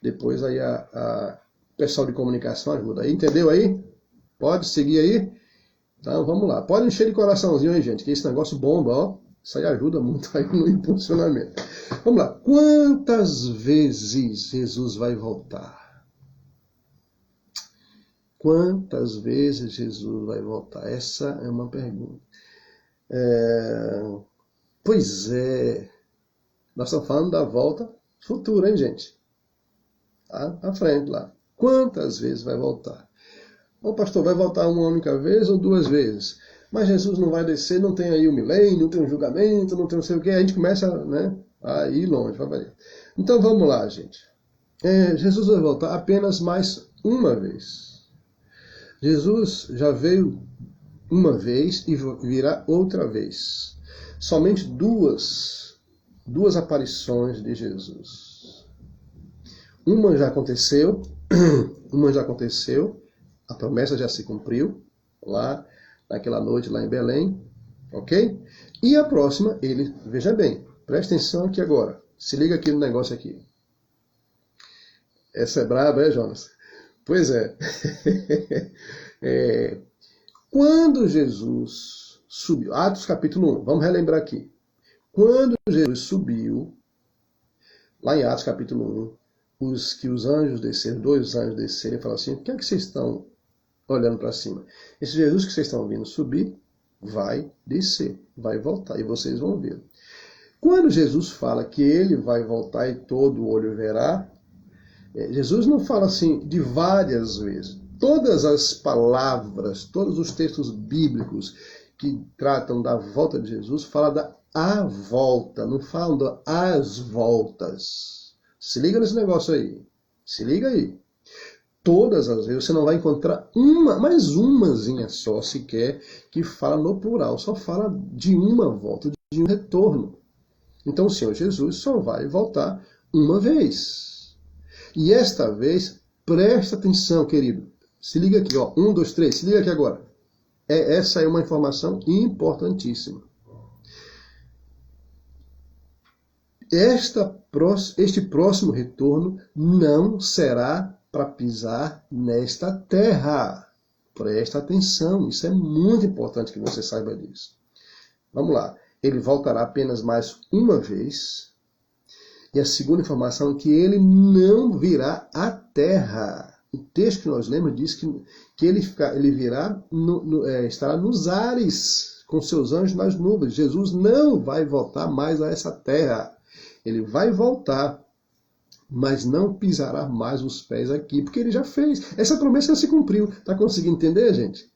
Speaker 1: depois aí a pessoal de comunicação ajuda aí. Entendeu aí? Pode seguir aí? Então vamos lá. Pode encher de coraçãozinho aí, gente, que esse negócio bomba, ó. Isso aí ajuda muito aí no impulsionamento. Vamos lá. Quantas vezes Jesus vai voltar? Quantas vezes Jesus vai voltar? Essa é uma pergunta. Pois é. Nós estamos falando da volta futura, hein, gente? Tá à frente lá. Quantas vezes vai voltar? Ô pastor, vai voltar uma única vez ou 2 vezes? Mas Jesus não vai descer, não tem aí o milênio, não tem um julgamento, não tem não sei o que. A gente começa, né, a ir longe. Então vamos lá, gente. Jesus vai voltar apenas mais uma vez. Jesus já veio uma vez e virá outra vez. Somente duas aparições de Jesus. Uma já aconteceu, a promessa já se cumpriu, lá naquela noite lá em Belém, ok? E a próxima, veja bem, presta atenção aqui agora, se liga aqui no negócio aqui. Essa é braba, Jonas? Pois é. Quando Jesus subiu. Atos capítulo 1, vamos relembrar aqui. Quando Jesus subiu, lá em Atos capítulo 1, os anjos desceram, 2 anjos desceram e falaram assim, o que é que vocês estão olhando para cima? Esse Jesus que vocês estão vendo subir, vai descer, vai voltar, e vocês vão ver. Quando Jesus fala que ele vai voltar e todo olho verá, Jesus não fala assim de várias vezes. Todas as palavras, todos os textos bíblicos que tratam da volta de Jesus, falam da a volta, não falam das voltas. Se liga nesse negócio aí. Se liga aí. Todas as vezes você não vai encontrar mais umazinha só sequer que fala no plural, só fala de uma volta, de um retorno. Então o Senhor Jesus só vai voltar uma vez. E esta vez, presta atenção, querido. Se liga aqui, ó. 1, 2, 3, se liga aqui agora. Essa é uma informação importantíssima. Este próximo retorno não será para pisar nesta terra. Presta atenção, isso é muito importante que você saiba disso. Vamos lá. Ele voltará apenas mais uma vez. E a segunda informação é que ele não virá à terra. O texto que nós lemos diz que ele virá, estará nos ares, com seus anjos nas nuvens. Jesus não vai voltar mais a essa terra. Ele vai voltar, mas não pisará mais os pés aqui, porque ele já fez. Essa promessa já se cumpriu. Está conseguindo entender, gente?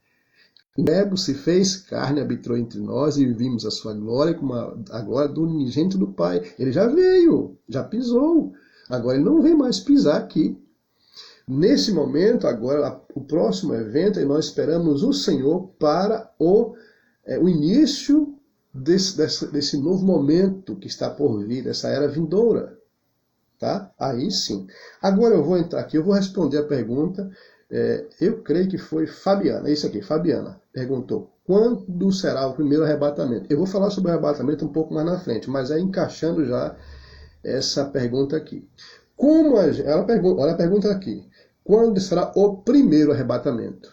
Speaker 1: O Verbo se fez carne, habitou entre nós e vimos a sua glória como a glória do unigênito do Pai. Ele já veio, já pisou. Agora ele não vem mais pisar aqui. Nesse momento, agora, o próximo evento, e nós esperamos o Senhor para o início desse novo momento que está por vir, dessa era vindoura. Tá? Aí sim. Agora eu vou entrar aqui, eu vou responder a pergunta. Eu creio que foi Fabiana, é isso aqui, Fabiana perguntou, quando será o primeiro arrebatamento? Eu vou falar sobre o arrebatamento um pouco mais na frente, mas encaixando já essa pergunta aqui. Olha a pergunta aqui, quando será o primeiro arrebatamento?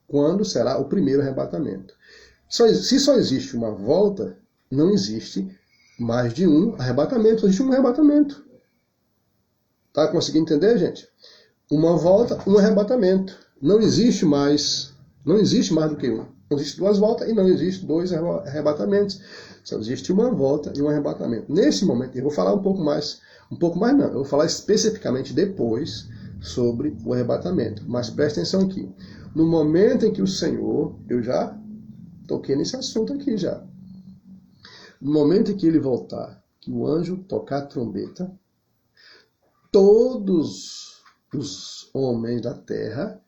Speaker 1: Quando será o primeiro arrebatamento? Se só existe uma volta, não existe mais de um arrebatamento, existe um arrebatamento. Tá conseguindo entender, gente? Uma volta, um arrebatamento. Não existe mais do que um. Não existe 2 voltas e não existe 2 arrebatamentos. Só existe uma volta e um arrebatamento. Nesse momento, eu vou falar um pouco mais não, eu vou falar especificamente depois sobre o arrebatamento. Mas presta atenção aqui. No momento em que o Senhor, eu já toquei nesse assunto aqui já. No momento em que ele voltar, que o anjo tocar a trombeta, todos os homens da terra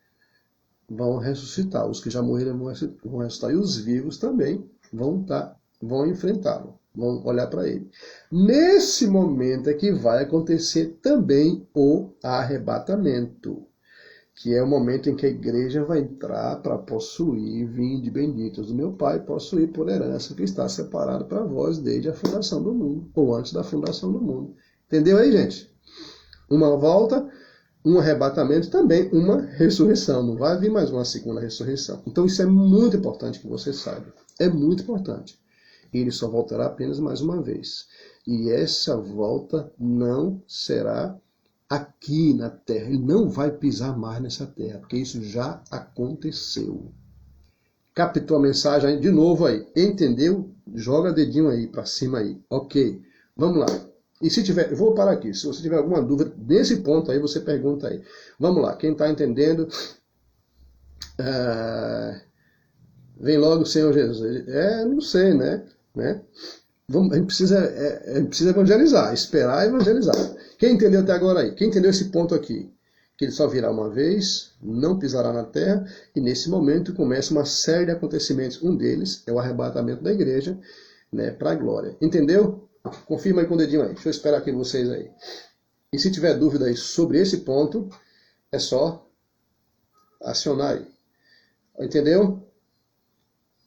Speaker 1: vão ressuscitar. Os que já morreram vão ressuscitar. E os vivos também vão enfrentá-lo, vão olhar para ele. Nesse momento é que vai acontecer também o arrebatamento, que é o momento em que a igreja vai entrar para possuir, vinde benditos do meu Pai, possuir por herança que está separado para vós desde a fundação do mundo, ou antes da fundação do mundo. Entendeu aí, gente? Uma volta, um arrebatamento, também uma ressurreição. Não vai vir mais uma segunda ressurreição. Então isso é muito importante que você saiba. É muito importante. Ele só voltará apenas mais uma vez. E essa volta não será aqui na terra. Ele não vai pisar mais nessa terra, porque isso já aconteceu. Captou a mensagem aí? De novo aí. Entendeu? Joga dedinho aí para cima aí. Ok. Vamos lá. E se tiver, eu vou parar aqui. Se você tiver alguma dúvida nesse ponto aí, você pergunta aí. Vamos lá. Quem está entendendo? Vem logo o Senhor Jesus. Não sei, né? A gente precisa evangelizar, esperar evangelizar. Quem entendeu até agora aí? Quem entendeu esse ponto aqui? Que ele só virá uma vez, não pisará na terra, e nesse momento começa uma série de acontecimentos. Um deles é o arrebatamento da igreja, né, para a glória. Entendeu? Confirma aí com o dedinho aí. Deixa eu esperar aqui vocês aí. E se tiver dúvida aí sobre esse ponto, é só acionar aí. Entendeu?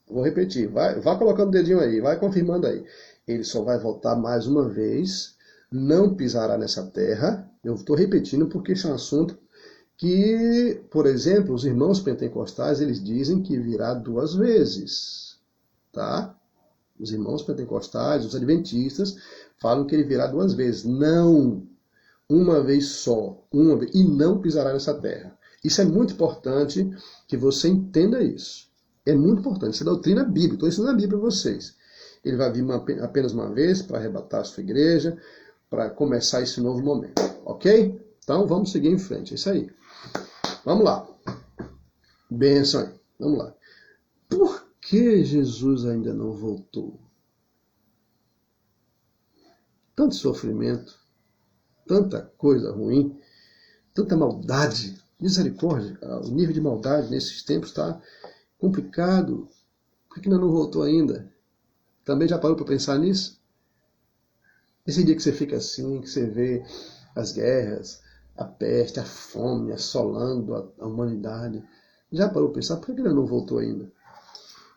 Speaker 1: Vou repetir. Vá colocando o dedinho aí. Vai confirmando aí. Ele só vai voltar mais uma vez. Não pisará nessa terra. Eu estou repetindo porque esse é um assunto que, por exemplo, os irmãos pentecostais, eles dizem que virá 2 vezes. tá? Os irmãos pentecostais, os adventistas, falam que ele virá 2 vezes. Não! Uma vez só. Uma vez. E não pisará nessa terra. Isso é muito importante que você entenda isso. É muito importante. Isso é doutrina bíblica. Estou ensinando a Bíblia para vocês. Ele vai vir apenas uma vez para arrebatar a sua igreja, para começar esse novo momento. Ok? Então vamos seguir em frente. É isso aí. Vamos lá. Benção aí. Vamos lá. Por que Jesus ainda não voltou? Tanto sofrimento, tanta coisa ruim, tanta maldade, misericórdia. O nível de maldade nesses tempos está complicado. Por que ainda não voltou ainda? Também já parou para pensar nisso? Esse dia que você fica assim, que você vê as guerras, a peste, a fome assolando a humanidade. Já parou para pensar? Por que ainda não voltou ainda?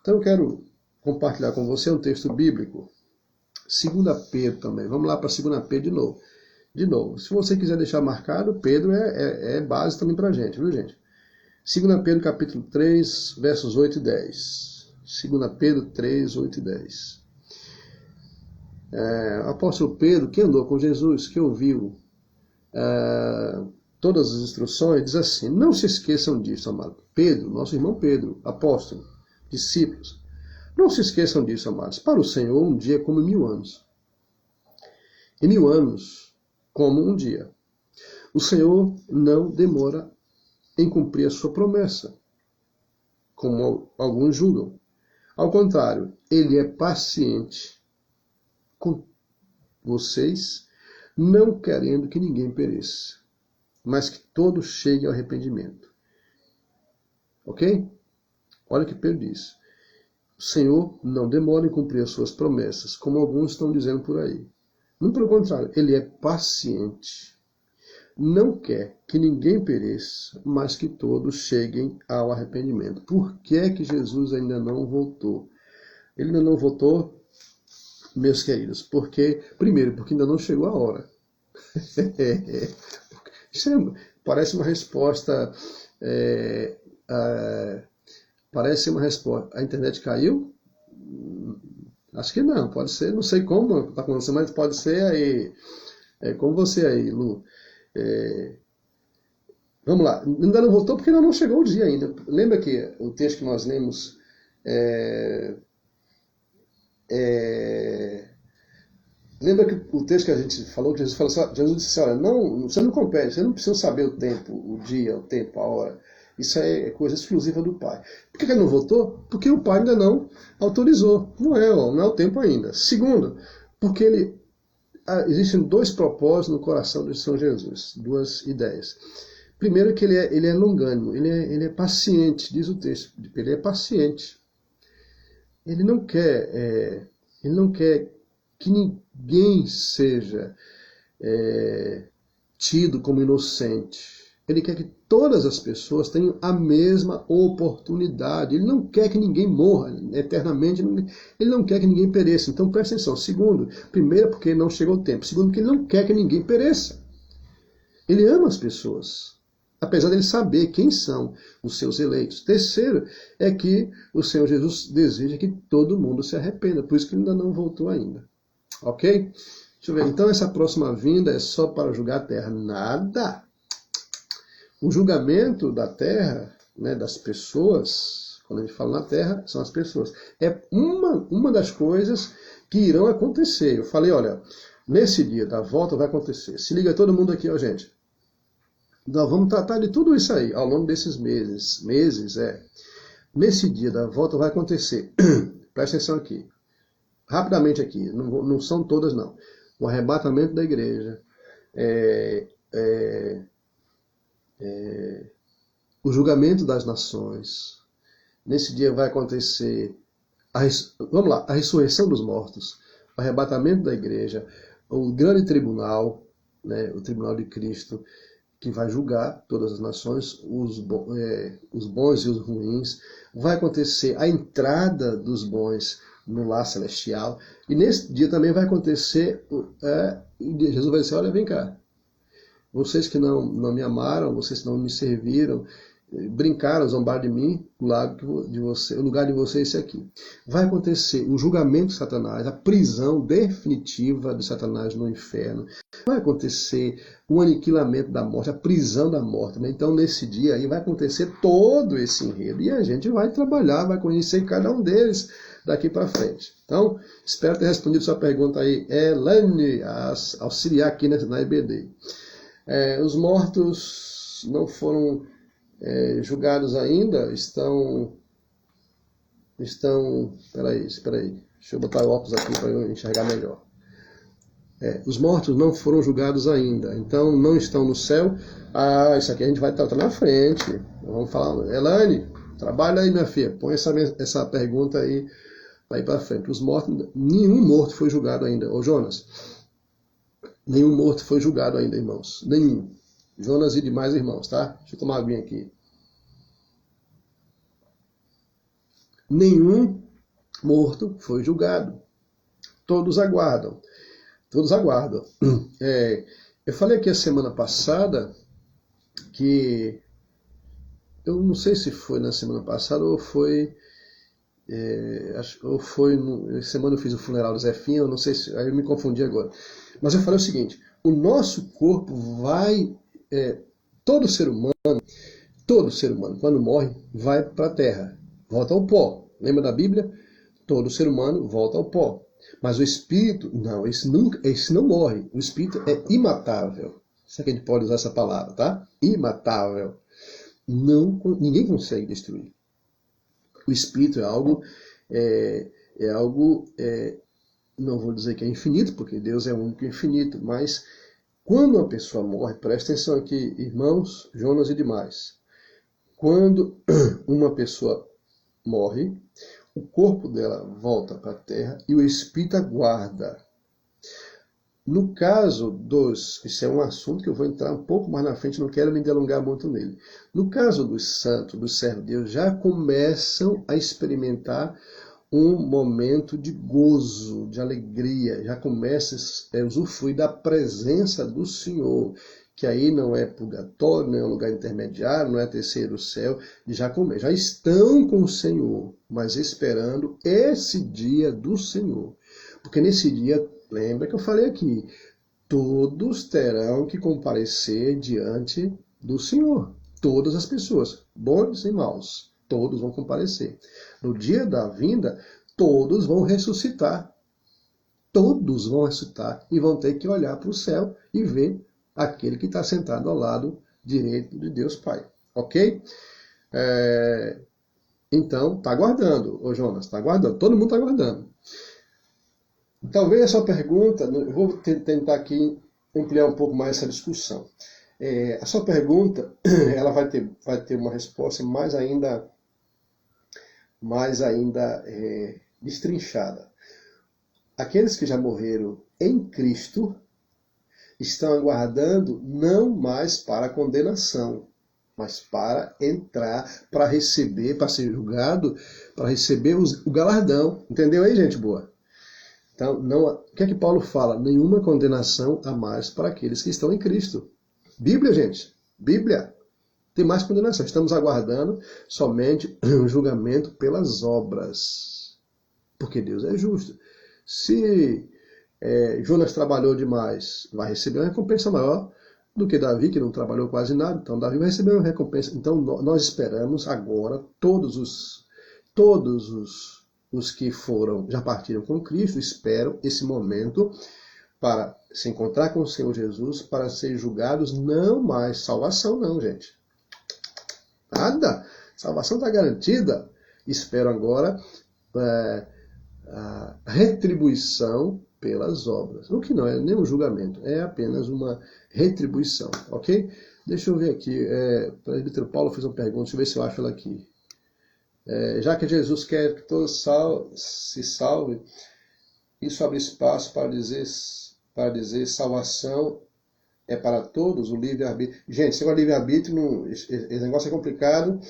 Speaker 1: Então eu quero compartilhar com você um texto bíblico. 2 Pedro também. Vamos lá para 2 Pedro de novo. De novo, se você quiser deixar marcado, Pedro é base também para a gente, viu gente? 2 Pedro capítulo 3, versos 8 e 10. 2 Pedro 3, 8 e 10. O apóstolo Pedro, que andou com Jesus, que ouviu todas as instruções, diz assim: não se esqueçam disso, amado. Pedro, nosso irmão Pedro, apóstolo, discípulos, não se esqueçam disso, amados. Para o Senhor, um dia é como 1000 anos. E 1000 anos como um dia. O Senhor não demora em cumprir a sua promessa, como alguns julgam. Ao contrário, ele é paciente com vocês, não querendo que ninguém pereça, mas que todos cheguem ao arrependimento. Ok? Olha o que Pedro diz. O Senhor não demora em cumprir as suas promessas, como alguns estão dizendo por aí. Muito pelo contrário, ele é paciente. Não quer que ninguém pereça, mas que todos cheguem ao arrependimento. Por que é que Jesus ainda não voltou? Ele ainda não voltou, meus queridos, primeiro, porque ainda não chegou a hora. Isso parece uma resposta... parece uma resposta. A internet caiu? Acho que não, pode ser, não sei como está acontecendo, mas pode ser aí. Como você aí, Lu. Vamos lá, ainda não voltou porque ainda não chegou o dia ainda. Lembra que o texto que nós lemos lembra que o texto que a gente falou, que Jesus disse, olha, você não compete, você não precisa saber o tempo, o dia, o tempo, a hora. Isso é coisa exclusiva do Pai. Por que ele não voltou? Porque o Pai ainda não autorizou. Não é o tempo ainda. Segundo, porque existem 2 propósitos no coração do Senhor Jesus. 2 ideias. Primeiro que ele é longânimo, ele é paciente, diz o texto. Ele é paciente. Ele não quer que ninguém seja tido como inocente. Ele quer que todas as pessoas tenham a mesma oportunidade. Ele não quer que ninguém morra eternamente. Ele não quer que ninguém pereça. Então presta atenção. Segundo, primeiro porque não chegou o tempo. Segundo, porque ele não quer que ninguém pereça. Ele ama as pessoas, apesar de ele saber quem são os seus eleitos. Terceiro, é que o Senhor Jesus deseja que todo mundo se arrependa. Por isso que ele ainda não voltou ainda. Ok? Deixa eu ver. Então essa próxima vinda é só para julgar a terra. Nada. O julgamento da terra, né, das pessoas, quando a gente fala na terra, são as pessoas. É uma das coisas que irão acontecer. Eu falei, olha, nesse dia da volta vai acontecer. Se liga todo mundo aqui, ó, gente. Nós vamos tratar de tudo isso aí ao longo desses meses. Nesse dia da volta vai acontecer. Presta atenção aqui. Rapidamente aqui, não são todas não. O arrebatamento da igreja, o julgamento das nações. Nesse dia vai acontecer a ressurreição dos mortos, o arrebatamento da igreja, o grande tribunal, né, o tribunal de Cristo, que vai julgar todas as nações, os bons e os ruins. Vai acontecer a entrada dos bons no lar celestial. E nesse dia também vai acontecer, Jesus vai dizer, olha, vem cá. Vocês que não me amaram, vocês que não me serviram, brincaram, zombaram de mim, o lugar de você é esse aqui. Vai acontecer o julgamento de Satanás, a prisão definitiva de Satanás no inferno. Vai acontecer o aniquilamento da morte, a prisão da morte. Então, nesse dia aí, vai acontecer todo esse enredo. E a gente vai trabalhar, vai conhecer cada um deles daqui para frente. Então, espero ter respondido sua pergunta aí, Elane, auxiliar aqui na EBD. Os mortos não foram julgados ainda, estão... Espera aí. Deixa eu botar o óculos aqui para eu enxergar melhor. Os mortos não foram julgados ainda, então não estão no céu. Isso aqui a gente vai tratar na frente. Vamos falar, Elane, trabalha aí, minha filha, põe essa pergunta aí para frente. Os mortos, nenhum morto foi julgado ainda. Ô Jonas, nenhum morto foi julgado ainda, irmãos. Nenhum. Jonas e demais irmãos, tá? Deixa eu tomar uma aguinha aqui. Nenhum morto foi julgado. Todos aguardam. Todos aguardam. Eu falei aqui a semana passada que... Eu não sei se foi na semana passada ou foi... semana eu fiz o funeral do Zefinho, eu não sei se... Aí eu me confundi agora. Mas eu falei o seguinte, o nosso corpo vai... todo ser humano, quando morre, vai para a terra, volta ao pó. Lembra da Bíblia? Todo ser humano volta ao pó. Mas o espírito, não, esse não morre. O espírito é imatável. Será que a gente pode usar essa palavra, tá? Imatável. Ninguém consegue destruir. O espírito é algo, não vou dizer que é infinito, porque Deus é o único infinito, mas quando uma pessoa morre, presta atenção aqui, irmãos, Jonas e demais. Quando uma pessoa morre, o corpo dela volta para a terra e o espírito aguarda. No caso isso é um assunto que eu vou entrar um pouco mais na frente, não quero me delongar muito nele. No caso dos santos, dos servos de Deus, já começam a experimentar um momento de gozo, de alegria, já começa a usufruir da presença do Senhor, que aí não é purgatório, não é um lugar intermediário, não é terceiro céu, já estão com o Senhor, mas esperando esse dia do Senhor. Porque nesse dia, lembra que eu falei aqui, todos terão que comparecer diante do Senhor. Todas as pessoas, bons e maus, todos vão comparecer. No dia da vinda, todos vão ressuscitar. Todos vão ressuscitar e vão ter que olhar para o céu e ver aquele que está sentado ao lado direito de Deus Pai. Ok? Então, está aguardando, ô Jonas, está aguardando. Todo mundo está aguardando. Talvez a sua pergunta, eu vou tentar aqui ampliar um pouco mais essa discussão. A sua pergunta, ela vai ter uma resposta mais ainda destrinchada. Aqueles que já morreram em Cristo estão aguardando não mais para a condenação, mas para entrar, para receber, para ser julgado, para receber o galardão. Entendeu aí, gente boa? Então, o que é que Paulo fala? Nenhuma condenação a mais para aqueles que estão em Cristo. Bíblia, gente. Bíblia. Tem mais condenação. Estamos aguardando somente um julgamento pelas obras. Porque Deus é justo. Se Jonas trabalhou demais, vai receber uma recompensa maior do que Davi, que não trabalhou quase nada. Então Davi vai receber uma recompensa. Então nós esperamos agora todos os que já partiram com Cristo, esperam esse momento para se encontrar com o Senhor Jesus, para ser julgados, não mais salvação não, gente. Nada. Salvação está garantida. Espero agora a retribuição pelas obras. O que não é nenhum julgamento, é apenas uma retribuição, ok? Deixa eu ver aqui, o presbítero Paulo fez uma pergunta, deixa eu ver se eu acho ela aqui. Já que Jesus quer que todos se salvem, isso abre espaço para dizer salvação é para todos, o livre-arbítrio. Gente, se é livre-arbítrio, esse negócio é complicado.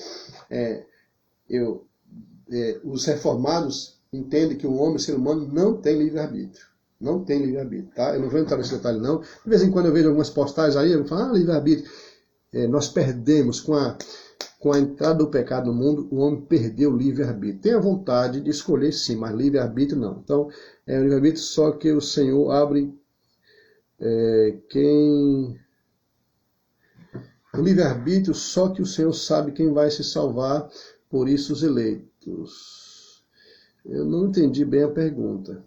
Speaker 1: Os reformados entendem que o ser humano, não tem livre-arbítrio. Não tem livre-arbítrio, tá? Eu não vou entrar nesse detalhe, não. De vez em quando eu vejo algumas postagens aí, eu falo, livre-arbítrio. Nós perdemos com com a entrada do pecado no mundo, o homem perdeu o livre-arbítrio. Tem a vontade de escolher sim, mas livre-arbítrio não. Então, é o livre-arbítrio só que o Senhor abre o livre-arbítrio só que o Senhor sabe quem vai se salvar, por isso os eleitos. Eu não entendi bem a pergunta.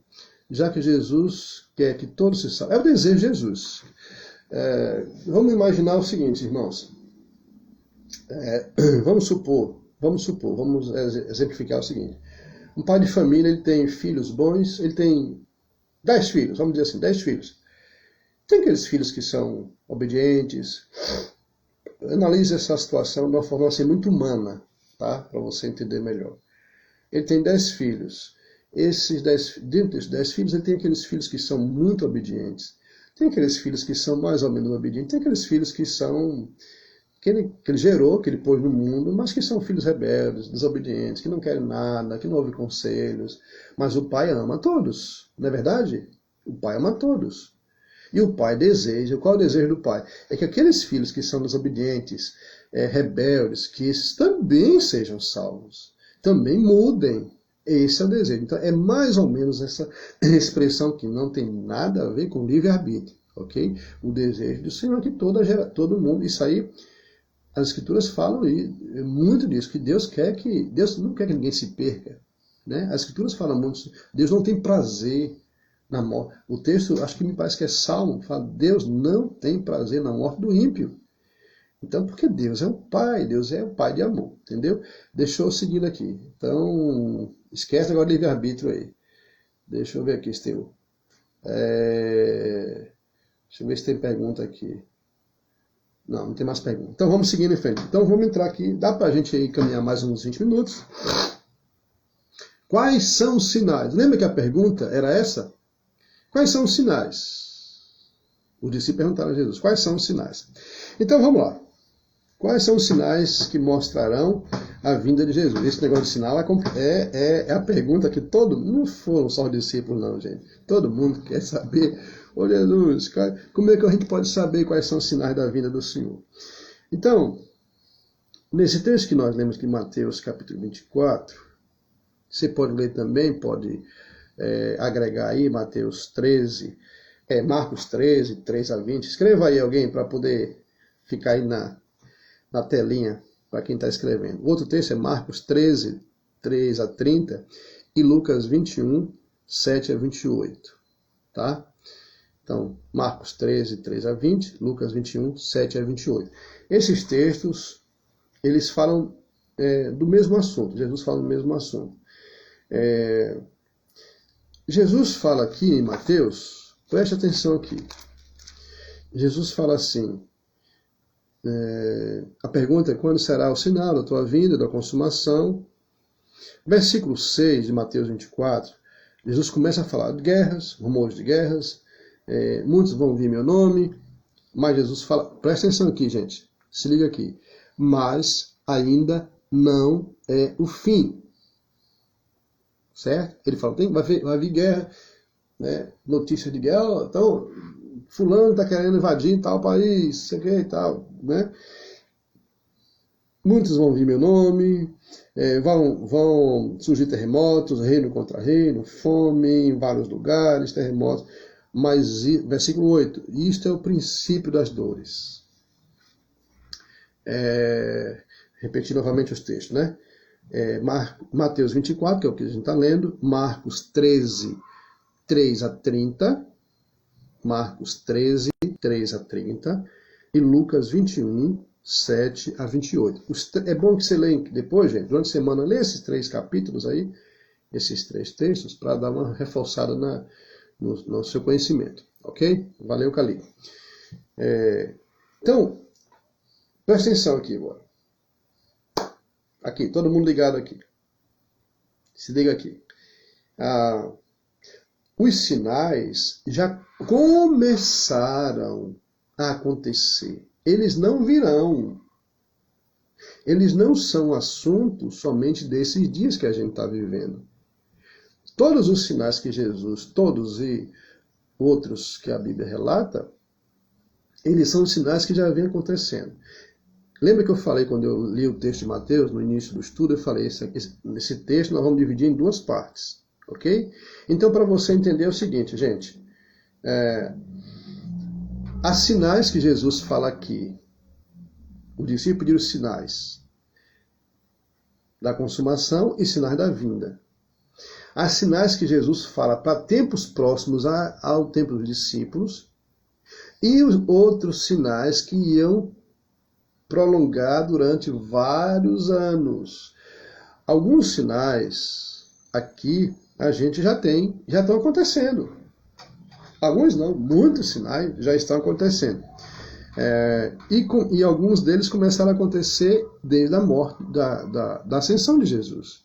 Speaker 1: Já que Jesus quer que todos se salvem, é o desejo de Jesus. Vamos imaginar o seguinte, irmãos. Vamos exemplificar o seguinte. Um pai de família, ele tem filhos bons, ele tem 10 filhos, vamos dizer assim, 10 filhos. Tem aqueles filhos que são obedientes. Analise essa situação de uma forma assim, muito humana, tá? Para você entender melhor. Ele tem 10 filhos. Dentro desses 10 filhos, ele tem aqueles filhos que são muito obedientes. Tem aqueles filhos que são mais ou menos obedientes. Tem aqueles filhos que são que ele gerou, que ele pôs no mundo, mas que são filhos rebeldes, desobedientes, que não querem nada, que não ouvem conselhos. Mas o pai ama todos, não é verdade? O pai ama todos. E o pai deseja, qual é o desejo do pai? É que aqueles filhos que são desobedientes, rebeldes, que esses também sejam salvos, também mudem. Esse é o desejo. Então é mais ou menos essa expressão que não tem nada a ver com livre-arbítrio, ok? O desejo do Senhor é que todo mundo, isso aí, as Escrituras falam muito disso, que Deus não quer que ninguém se perca, né? As Escrituras falam muito, Deus não tem prazer na morte. O texto, acho que me parece que é Salmo, fala, Deus não tem prazer na morte do ímpio. Então, porque Deus é o Pai de amor, entendeu? Deixa eu seguir aqui. Então, esquece agora o livre-arbítrio aí. Deixa eu ver aqui se tem. Deixa eu ver se tem pergunta aqui. Não tem mais pergunta. Então vamos seguindo em frente. Então vamos entrar aqui. Dá pra gente aí caminhar mais uns 20 minutos. Quais são os sinais? Lembra que a pergunta era essa? Quais são os sinais? Os discípulos perguntaram a Jesus, quais são os sinais? Então vamos lá. Quais são os sinais que mostrarão a vinda de Jesus? Esse negócio de sinal é a pergunta que não foram só os discípulos não, gente. Todo mundo quer saber. Ô Jesus, como é que a gente pode saber quais são os sinais da vinda do Senhor? Então, nesse texto que nós lemos de Mateus capítulo 24, você pode ler também, pode agregar aí Marcos 13, 3 a 20. Escreva aí alguém para poder ficar aí na telinha, para quem está escrevendo. O outro texto é Marcos 13, 3 a 30 e Lucas 21, 7 a 28. Tá? Então, Marcos 13, 3 a 20, Lucas 21, 7 a 28. Esses textos, eles falam do mesmo assunto. Jesus fala do mesmo assunto. Jesus fala aqui em Mateus, preste atenção aqui. Jesus fala assim, a pergunta é quando será o sinal da tua vinda, da consumação. Versículo 6 de Mateus 24, Jesus começa a falar de guerras, rumores de guerras, muitos vão ouvir meu nome, mas Jesus fala, presta atenção aqui, gente, se liga aqui, mas ainda não é o fim. Certo? Ele fala, vai vir guerra, né? Notícias de guerra, então fulano está querendo invadir tal país, sei que e tal, né? Muitos vão ouvir meu nome, vão surgir terremotos, reino contra reino, fome em vários lugares, terremotos. Mas, versículo 8, isto é o princípio das dores. Repetir novamente os textos, né? Mateus 24, que é o que a gente está lendo, Marcos 13, 3 a 30, Marcos 13, 3 a 30 e Lucas 21, 7 a 28. É bom que você leia depois, gente, durante a semana, lê esses 3 capítulos aí, esses 3 textos, para dar uma reforçada no seu conhecimento, ok? Valeu, Cali. Então, presta atenção aqui agora. Aqui, todo mundo ligado aqui. Se liga aqui. Os sinais já começaram a acontecer. Eles não virão. Eles não são assunto somente desses dias que a gente está vivendo. Todos os sinais que Jesus, todos e outros que a Bíblia relata, eles são sinais que já vêm acontecendo. Lembra que eu falei quando eu li o texto de Mateus, no início do estudo, eu falei, esse texto nós vamos dividir em duas partes, ok? Então, para você entender é o seguinte, gente, há sinais que Jesus fala aqui. O discípulo pediu os sinais da consumação e sinais da vinda. Há sinais que Jesus fala para tempos próximos ao tempo dos discípulos e os outros sinais que iam prolongar durante vários anos. Alguns sinais aqui a gente já estão acontecendo. Alguns não, muitos sinais já estão acontecendo. E alguns deles começaram a acontecer desde a morte, da ascensão de Jesus.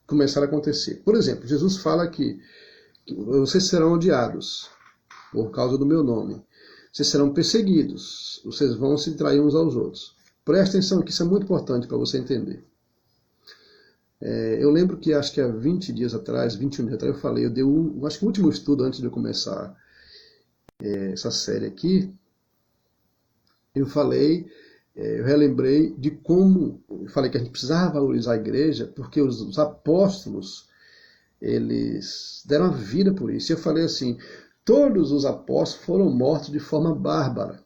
Speaker 1: Começaram a acontecer. Por exemplo, Jesus fala que vocês serão odiados por causa do meu nome. Vocês serão perseguidos. Vocês vão se trair uns aos outros. Presta atenção que isso é muito importante para você entender. Eu lembro que acho que há 20 dias atrás, 21 dias atrás, eu falei, eu dei acho que o último estudo antes de eu começar essa série aqui, eu relembrei de como, eu falei que a gente precisava valorizar a igreja, porque os apóstolos, eles deram a vida por isso. E eu falei assim, todos os apóstolos foram mortos de forma bárbara.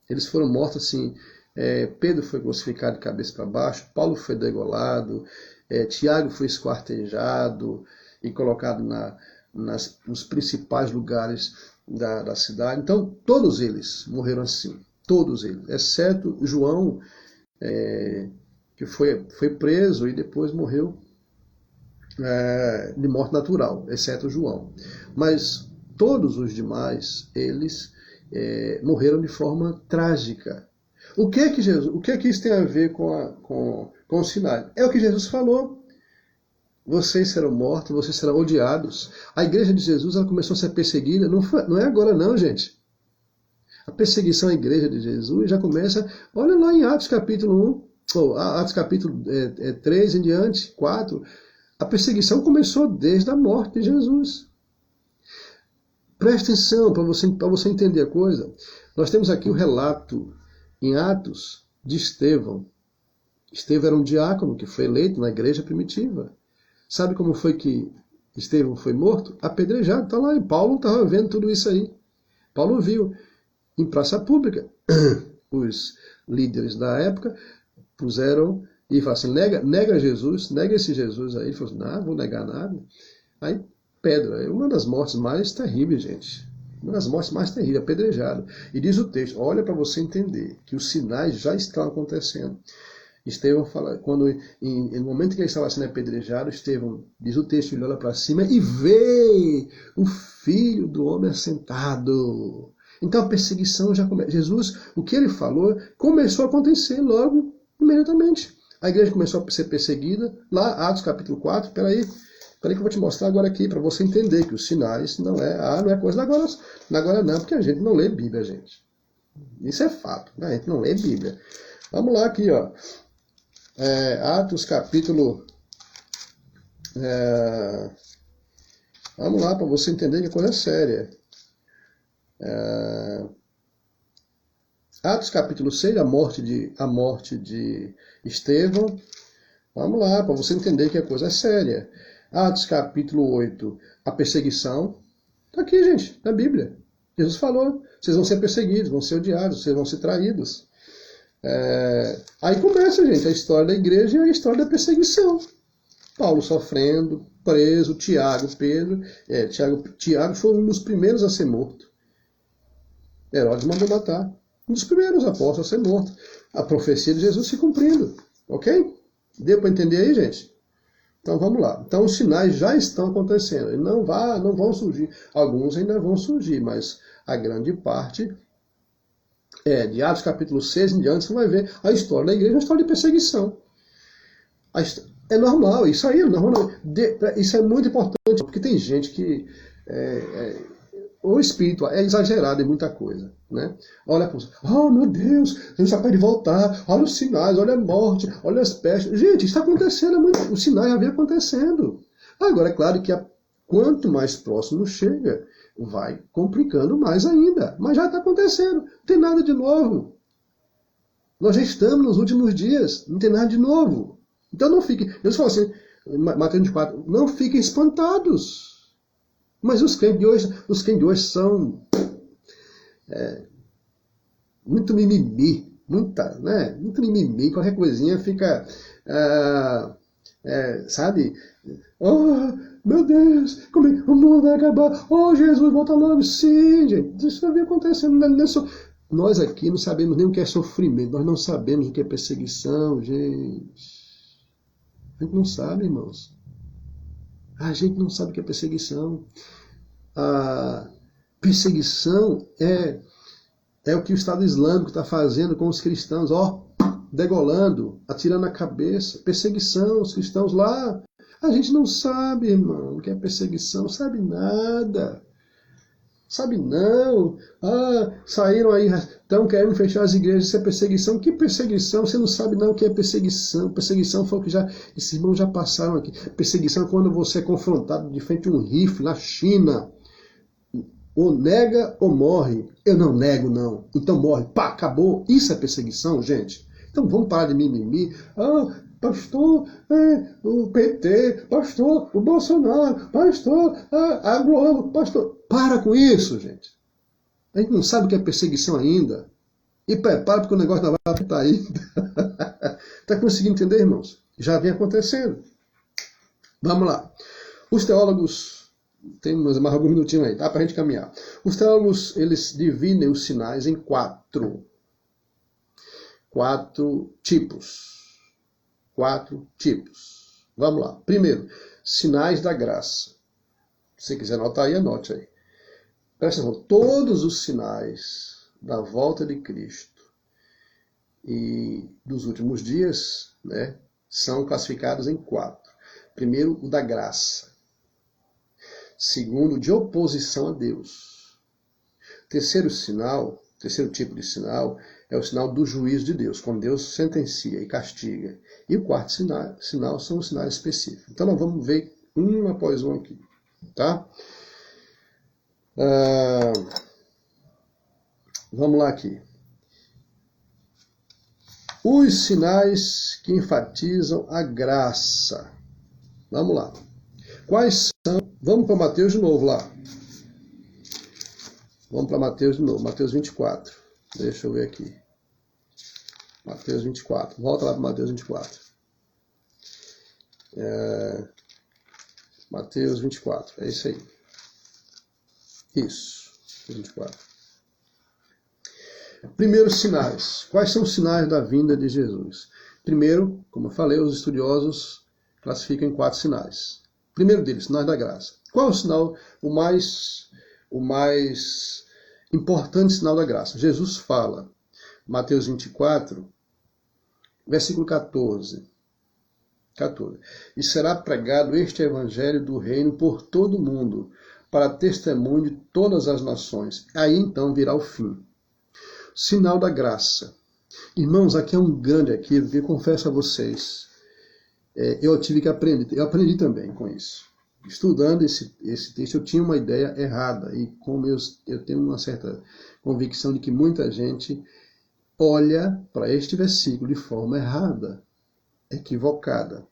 Speaker 1: Eles foram mortos assim, Pedro foi crucificado de cabeça para baixo, Paulo foi degolado, Tiago foi esquartejado e colocado nos principais lugares da cidade. Então, todos eles morreram assim. Todos eles, exceto João, que foi preso e depois morreu de morte natural, exceto João. Mas todos os demais, eles morreram de forma trágica. O que é que isso tem a ver com o sinal? É o que Jesus falou. Vocês serão mortos, vocês serão odiados. A igreja de Jesus ela começou a ser perseguida, não é agora não, gente. A perseguição à igreja de Jesus já começa, olha lá em Atos capítulo 1, ou Atos capítulo 3 em diante, 4. A perseguição começou desde a morte de Jesus. Presta atenção para você entender a coisa. Nós temos aqui o relato em Atos de Estevão. Estevão era um diácono que foi eleito na igreja primitiva. Sabe como foi que Estevão foi morto? Apedrejado. Está lá, e Paulo estava vendo tudo isso aí. Paulo viu. Em praça pública, os líderes da época puseram e falaram assim, nega Jesus, nega esse Jesus aí. Ele falou assim, não vou negar nada. Aí, pedra, é uma das mortes mais terríveis, gente. Uma das mortes mais terríveis, apedrejado. E diz o texto, olha para você entender, que os sinais já estão acontecendo. Estevão fala, no momento que ele estava sendo apedrejado, Estevão, diz o texto, ele olha para cima e vê o Filho do Homem assentado. Então a perseguição já começa. Jesus, o que ele falou, começou a acontecer logo, imediatamente. A igreja começou a ser perseguida, lá, Atos capítulo 4, peraí que eu vou te mostrar agora aqui, para você entender que os sinais não é coisa da agora não, porque a gente não lê Bíblia, gente. Isso é fato, né? A gente não lê Bíblia. Vamos lá aqui, ó. Atos capítulo... vamos lá, para você entender que a coisa é séria. Atos capítulo 6, a morte de Estevão. Vamos lá, para você entender que a coisa é séria. Atos capítulo 8, a perseguição. Está aqui, gente, na Bíblia. Jesus falou, vocês vão ser perseguidos, vão ser odiados, vocês vão ser traídos. Aí começa, gente, a história da igreja e a história da perseguição. Paulo sofrendo, preso, Tiago, Pedro. Tiago foi um dos primeiros a ser morto. Herodes mandou matar. Um dos primeiros apóstolos a ser morto. A profecia de Jesus se cumprindo. Ok? Deu para entender aí, gente? Então vamos lá. Então os sinais já estão acontecendo. E não vão surgir. Alguns ainda vão surgir, mas a grande parte de Atos capítulo 6 em diante, você vai ver a história da igreja, a história de perseguição. É normal, isso aí é normal. Isso é muito importante, porque tem gente que... o espírito é exagerado em muita coisa, né? Olha, oh meu Deus, Jesus está perto de voltar, olha os sinais, olha a morte, olha as pestes. Gente, isso está acontecendo, os sinais já vem acontecendo. Agora, é claro que quanto mais próximo chega, vai complicando mais ainda. Mas já está acontecendo, não tem nada de novo. Nós já estamos nos últimos dias, não tem nada de novo. Então não fiquem, Deus falou assim, Mateus 24, não fiquem espantados. Mas os crentes de hoje são muito mimimi, muito mimimi, qualquer coisinha fica, sabe? Oh, meu Deus, como é, o mundo vai acabar, oh, Jesus, volta logo. Sim, gente, isso vai acontecendo, não é só... Nós aqui não sabemos nem o que é sofrimento, nós não sabemos o que é perseguição, gente. A gente não sabe, irmãos. A gente não sabe o que é perseguição. A perseguição é o que o Estado Islâmico está fazendo com os cristãos, degolando, atirando a cabeça. Perseguição, os cristãos lá. A gente não sabe, irmão, o que é perseguição, não sabe nada. Sabe não? Saíram aí, estão querendo fechar as igrejas, isso é perseguição. Que perseguição? Você não sabe não o que é perseguição. Perseguição foi o que esses irmãos já passaram aqui. Perseguição é quando você é confrontado de frente a um rifle na China. Ou nega ou morre. Eu não nego não. Então morre. Pá, acabou. Isso é perseguição, gente. Então vamos parar de mimimi. Pastor, o PT, pastor, o Bolsonaro, pastor, a Globo, pastor. Para com isso, gente. A gente não sabe o que é perseguição ainda. E prepara porque o negócio não vai estar ainda. Está conseguindo entender, irmãos? Já vem acontecendo. Vamos lá. Os teólogos, tem mais alguns minutinhos aí, tá? Para a gente caminhar. Os teólogos, eles dividem os sinais em quatro tipos. 4 tipos. Vamos lá. Primeiro, sinais da graça. Se você quiser anotar aí, anote aí. Presta atenção, todos os sinais da volta de Cristo e dos últimos dias, né, são classificados em 4. Primeiro, o da graça. Segundo, de oposição a Deus. Terceiro tipo de sinal é o sinal do juízo de Deus, quando Deus sentencia e castiga. E o quarto sinal são os sinais específicos. Então nós vamos ver um após um aqui. Tá? Vamos lá aqui. Os sinais que enfatizam a graça. Vamos lá. Quais são? Vamos para Mateus de novo lá. Vamos para Mateus de novo. Mateus 24. Deixa eu ver aqui. Mateus 24. Volta lá para Mateus 24. Mateus 24. É isso aí. Isso. 24. Primeiros sinais. Quais são os sinais da vinda de Jesus? Primeiro, como eu falei, os estudiosos classificam em 4 sinais. Primeiro deles, sinais da graça. Qual é o sinal, o mais importante sinal da graça? Jesus fala, Mateus 24, versículo 14. E será pregado este evangelho do reino por todo o mundo, para testemunho de todas as nações. Aí então virá o fim. Sinal da graça. Irmãos, aqui é um grande equívoco, eu confesso a vocês. Eu tive que aprender, eu aprendi também com isso. Estudando esse texto, eu tinha uma ideia errada. E como eu tenho uma certa convicção de que muita gente olha para este versículo de forma errada, equivocada.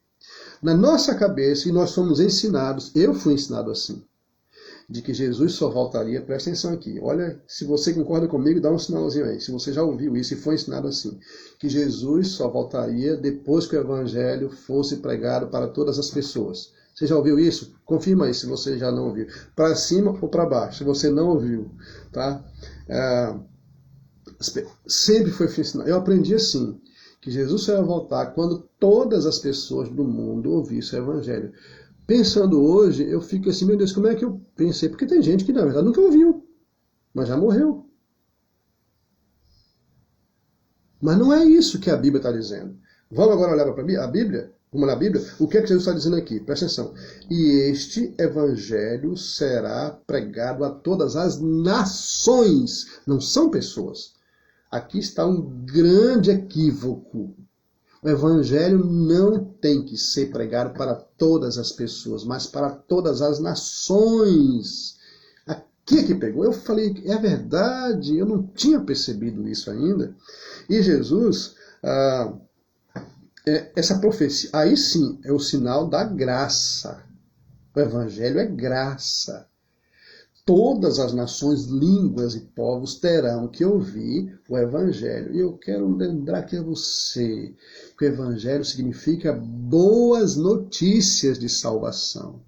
Speaker 1: Na nossa cabeça, e nós somos ensinados, eu fui ensinado assim, de que Jesus só voltaria, presta atenção aqui, olha, se você concorda comigo, dá um sinalzinho aí, se você já ouviu isso e foi ensinado assim, que Jesus só voltaria depois que o evangelho fosse pregado para todas as pessoas. Você já ouviu isso? Confirma aí se você já não ouviu. Para cima ou para baixo, se você não ouviu. Tá? Sempre foi ensinado. Eu aprendi assim, que Jesus só ia voltar quando todas as pessoas do mundo ouvissem o evangelho. Pensando hoje, eu fico assim, meu Deus, como é que eu pensei? Porque tem gente que, na verdade, nunca ouviu, mas já morreu. Mas não é isso que a Bíblia está dizendo. Vamos agora olhar para a Bíblia? Vamos na Bíblia? O que é que Jesus está dizendo aqui? Presta atenção. E este evangelho será pregado a todas as nações. Não são pessoas. Aqui está um grande equívoco. O evangelho não tem que ser pregado para todas as pessoas, mas para todas as nações. Aqui que pegou. Eu falei, é verdade, eu não tinha percebido isso ainda. E Jesus, Essa profecia, aí sim, é o sinal da graça. O evangelho é graça. Todas as nações, línguas e povos terão que ouvir o evangelho. E eu quero lembrar aqui a você que o evangelho significa boas notícias de salvação.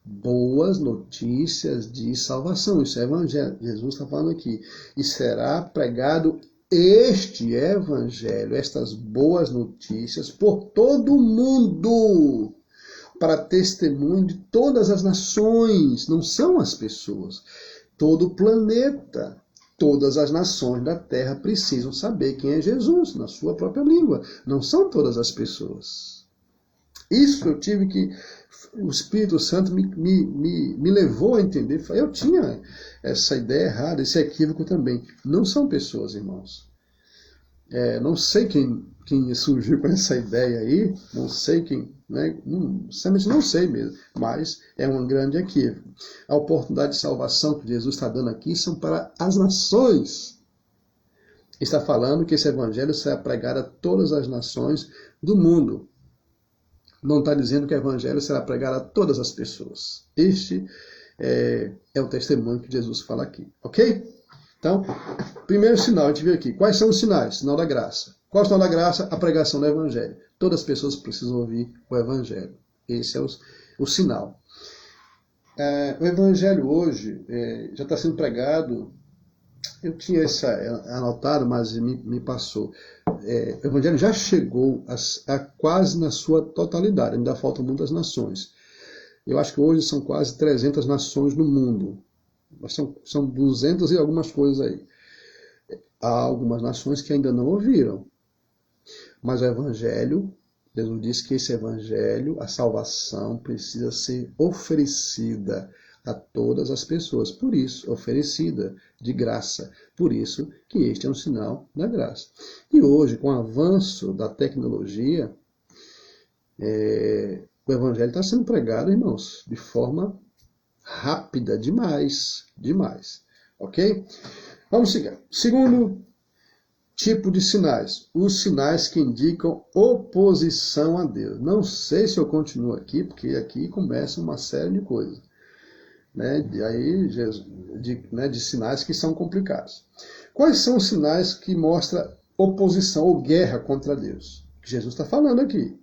Speaker 1: Boas notícias de salvação. Isso é evangelho. Jesus está falando aqui. E será pregado este evangelho, estas boas notícias, por todo o mundo, para testemunho de todas as nações. Não são as pessoas. Todo o planeta, todas as nações da Terra precisam saber quem é Jesus, na sua própria língua. Não são todas as pessoas. Isso eu tive que... O Espírito Santo me levou a entender. Eu tinha essa ideia errada, esse equívoco também. Não são pessoas, irmãos. Não sei quem surgiu com essa ideia aí, não sei quem, né? Sinceramente não sei mesmo, mas é um grande equívoco. A oportunidade de salvação que Jesus está dando aqui são para as nações. Está falando que esse evangelho será pregado a todas as nações do mundo. Não está dizendo que o evangelho será pregado a todas as pessoas. Este é o testemunho que Jesus fala aqui, ok? Então, primeiro sinal, a gente viu aqui. Quais são os sinais? Sinal da graça. Qual é o sinal da graça? A pregação do evangelho. Todas as pessoas precisam ouvir o evangelho. Esse é o sinal. O evangelho hoje já está sendo pregado. Eu tinha essa anotado, mas me passou. O evangelho já chegou a quase na sua totalidade. Ainda faltam muitas nações. Eu acho que hoje são quase 300 nações no mundo. São 200 e algumas coisas aí. Há algumas nações que ainda não ouviram. Mas o evangelho, Jesus diz que esse evangelho, a salvação, precisa ser oferecida a todas as pessoas. Por isso, oferecida de graça. Por isso que este é um sinal da graça. E hoje, com o avanço da tecnologia, o evangelho está sendo pregado, irmãos, de forma rápida demais. Ok? Vamos seguir. Segundo tipo de sinais. Os sinais que indicam oposição a Deus. Não sei se eu continuo aqui, porque aqui começa uma série de coisas. De sinais que são complicados. Quais são os sinais que mostram oposição ou guerra contra Deus? Que Jesus está falando aqui.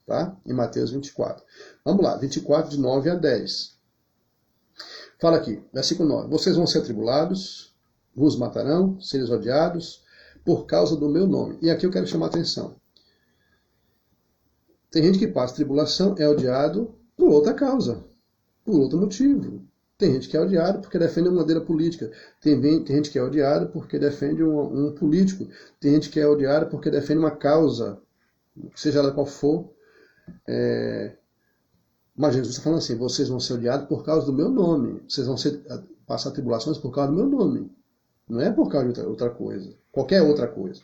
Speaker 1: Tá? Em Mateus 24. Vamos lá, 24, de 9 a 10. Fala aqui, versículo 9. Vocês vão ser atribulados, vos matarão, seres odiados, por causa do meu nome. E aqui eu quero chamar a atenção. Tem gente que passa tribulação, é odiado por outra causa, por outro motivo. Tem gente que é odiado porque defende uma bandeira política. Tem gente que é odiado porque defende um político. Tem gente que é odiado porque defende uma causa, seja ela qual for. Mas Jesus está falando assim, vocês vão ser odiados por causa do meu nome. Vocês vão passar tribulações por causa do meu nome. Não é por causa de outra coisa. Qualquer outra coisa.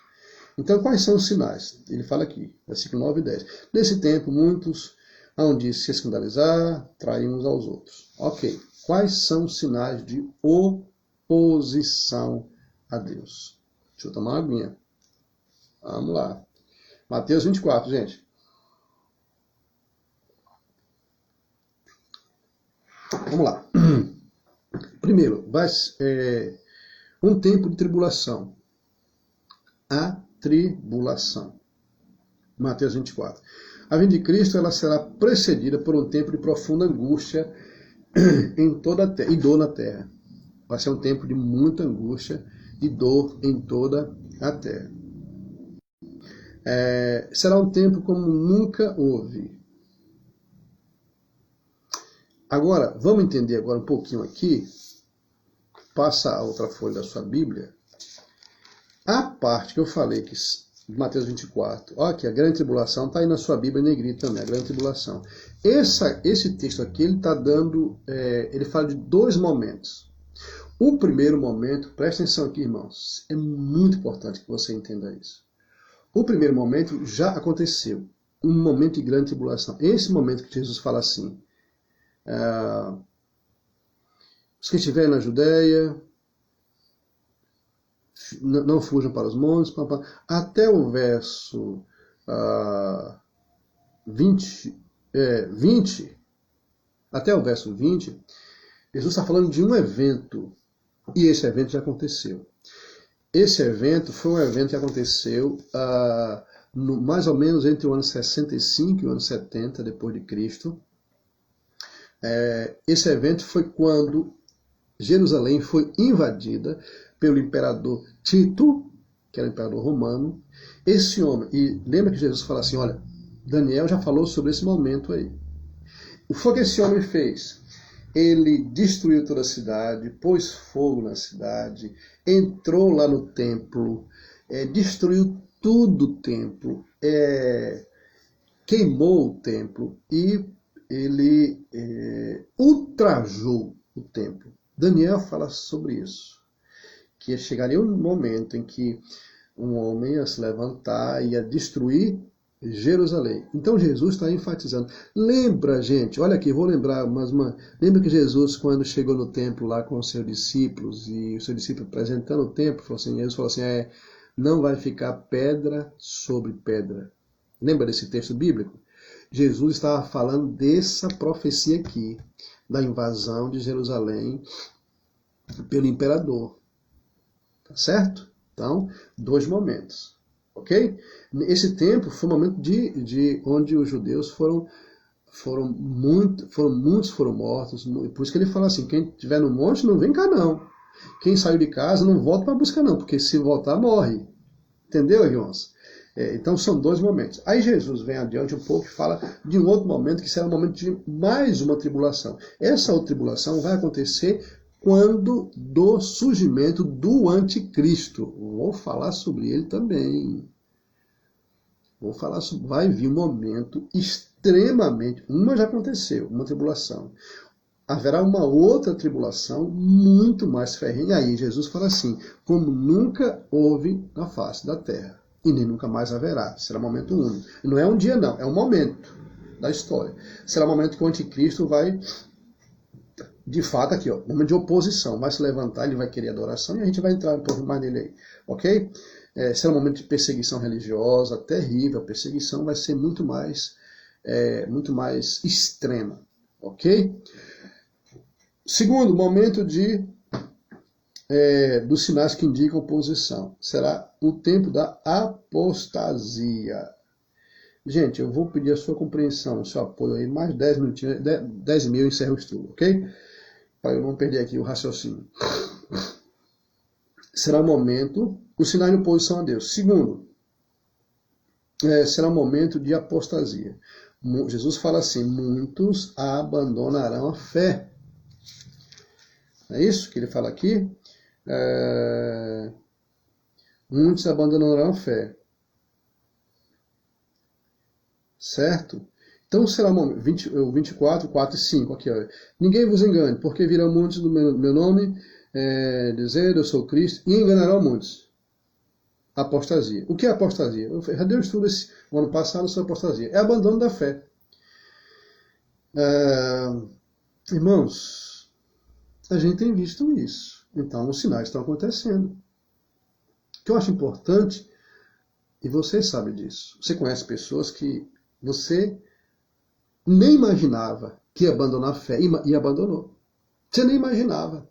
Speaker 1: Então, quais são os sinais? Ele fala aqui, versículo 9 e 10. Nesse tempo, muitos hão de se escandalizar, trair uns aos outros. Ok. Quais são os sinais de oposição a Deus? Deixa eu tomar uma aguinha. Vamos lá. Mateus 24, gente. Vamos lá. Primeiro, um tempo de tribulação. A tribulação. Mateus 24. A vinda de Cristo ela será precedida por um tempo de profunda angústia em toda a terra, e dor na terra. Vai ser um tempo de muita angústia e dor em toda a terra. Será um tempo como nunca houve. Agora, vamos entender agora um pouquinho aqui. Passa a outra folha da sua Bíblia. A parte que eu falei, que Mateus 24, olha aqui, a grande tribulação, está aí na sua Bíblia em negrito também, a grande tribulação. Esse texto aqui, ele está dando, ele fala de dois momentos. O primeiro momento, presta atenção aqui, irmãos, é muito importante que você entenda isso. O primeiro momento já aconteceu, um momento de grande tribulação. Esse momento que Jesus fala assim, os que estiverem na Judéia, não fujam para os montes, até o verso 20, até o verso 20, Jesus está falando de um evento, e esse evento já aconteceu. Esse evento foi um evento que aconteceu mais ou menos entre o ano 65 e o ano 70 depois de Cristo. Esse evento foi quando Jerusalém foi invadida pelo imperador Tito, que era o imperador romano. Esse homem, e lembra que Jesus fala assim, olha, Daniel já falou sobre esse momento aí. O que foi que esse homem fez? Ele destruiu toda a cidade, pôs fogo na cidade, entrou lá no templo, destruiu tudo o templo, queimou o templo e ele ultrajou o templo. Daniel fala sobre isso, que chegaria um momento em que um homem ia se levantar e ia destruir Jerusalém. Então Jesus está enfatizando. Lembra, gente, olha aqui, vou lembrar mais uma. Lembra que Jesus, quando chegou no templo lá com os seus discípulos, e os seus discípulos apresentando o templo, Jesus falou assim, não vai ficar pedra sobre pedra. Lembra desse texto bíblico? Jesus estava falando dessa profecia aqui, da invasão de Jerusalém pelo imperador. Tá certo? Então, 2 momentos. Ok? Esse tempo foi um momento de onde os judeus muitos foram mortos. Por isso que ele fala assim, quem estiver no monte não vem cá não. Quem saiu de casa não volta para buscar não, porque se voltar morre. Entendeu, irmãos? Então são 2 momentos. Aí Jesus vem adiante um pouco e fala de um outro momento, que será um momento de mais uma tribulação. Essa outra tribulação vai acontecer quando do surgimento do anticristo. Vou falar sobre ele também. Vai vir um momento extremamente... Uma já aconteceu, uma tribulação. Haverá uma outra tribulação muito mais ferrenha. E aí Jesus fala assim, como nunca houve na face da terra. E nem nunca mais haverá. Será um momento único. E não é um dia não, é um momento da história. Será um momento que o anticristo vai, de fato aqui, ó, momento de oposição. Vai se levantar, ele vai querer adoração e a gente vai entrar um pouco mais nele aí. Ok? Será um momento de perseguição religiosa, terrível. A perseguição vai ser muito mais extrema. Ok? Segundo, momento dos sinais que indicam oposição. Será o tempo da apostasia. Gente, eu vou pedir a sua compreensão, o seu apoio aí, mais 10 minutinhos, 10 mil eu encerro o estudo, ok? Para eu não perder aqui o raciocínio. Será o momento, os sinais de oposição a Deus. Segundo, será um momento de apostasia. Jesus fala assim, muitos abandonarão a fé. É isso que ele fala aqui? Muitos abandonarão a fé. Certo? Então será o 24, 4 e 5. Aqui, ó. Ninguém vos engane, porque virão muitos do meu nome, dizer eu sou Cristo, e enganarão muitos. Apostasia. O que é apostasia? Eu já dei um estudo o ano passado sobre apostasia. É abandono da fé. Irmãos, a gente tem visto isso. Então os sinais estão acontecendo. O que eu acho importante, e você sabe disso, você conhece pessoas que você nem imaginava que ia abandonar a fé e abandonou. Você nem imaginava.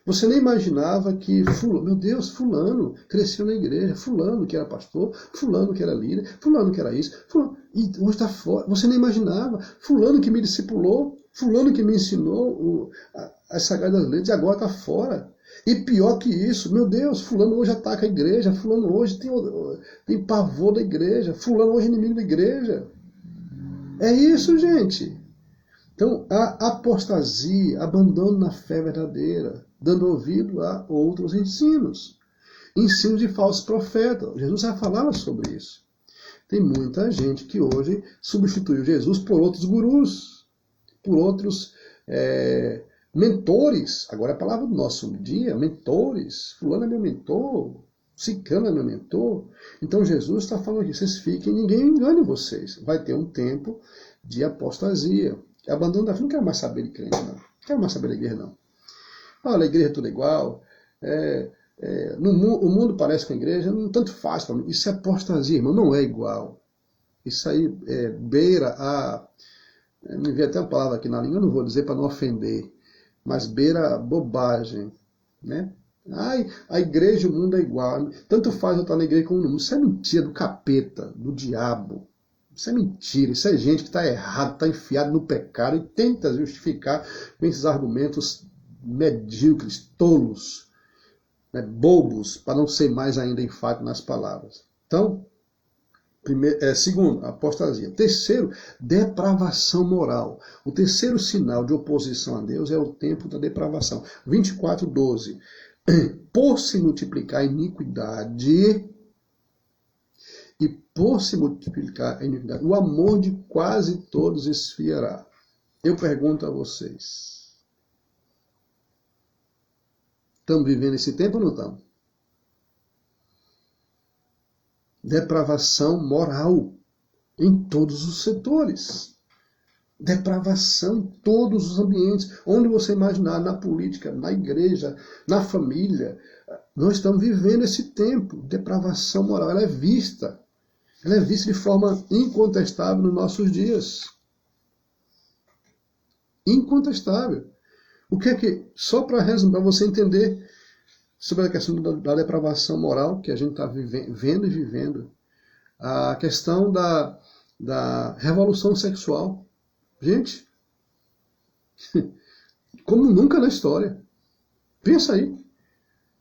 Speaker 1: Você nem imaginava que, meu Deus, fulano cresceu na igreja, fulano que era pastor, fulano que era líder, fulano que era isso, fulano, e hoje está fora. Você nem imaginava. Fulano que me discipulou, fulano que me ensinou as sagradas letras, e agora está fora. E pior que isso, meu Deus, fulano hoje ataca a igreja, fulano hoje tem pavor da igreja, fulano hoje é inimigo da igreja. É isso, gente. Então, a apostasia, abandono na fé verdadeira, dando ouvido a outros ensinos. Ensinos de falsos profetas. Jesus já falava sobre isso. Tem muita gente que hoje substituiu Jesus por outros gurus, por outros mentores. Agora é a palavra do nosso dia, mentores. Fulano é meu mentor, ciclano é meu mentor. Então Jesus está falando aqui, vocês fiquem, ninguém engane vocês. Vai ter um tempo de apostasia. Abandono da fé, não quero mais saber de crente, não. Não quero mais saber da igreja, não. Olha, a igreja é tudo igual. O mundo parece com a igreja, não tanto faz para mim. Isso é apostasia, irmão, não é igual. Isso aí beira a... Me veio até uma palavra aqui na língua, eu não vou dizer para não ofender, mas beira a bobagem, né? Ai, a igreja e o mundo é igual. Tanto faz eu estar na igreja como no mundo. Isso é mentira do capeta, do diabo. Isso é mentira. Isso é gente que está errado, está enfiado no pecado e tenta justificar com esses argumentos medíocres, tolos, né, bobos, para não ser mais ainda enfático nas palavras. Então, segundo, apostasia. Terceiro, depravação moral. O terceiro sinal de oposição a Deus é o tempo da depravação. 24:12. Por se multiplicar a iniquidade, e por se multiplicar a iniquidade, o amor de quase todos esfriará. Eu pergunto a vocês, estamos vivendo esse tempo ou não estamos? Depravação moral em todos os setores. Depravação em todos os ambientes. Onde você imaginar, na política, na igreja, na família. Nós estamos vivendo esse tempo. Depravação moral, ela é vista de forma incontestável nos nossos dias. Incontestável. O que é que, só para resumir, para você entender sobre a questão da depravação moral que a gente está vendo e vivendo, a questão da revolução sexual. Gente, como nunca na história. Pensa aí.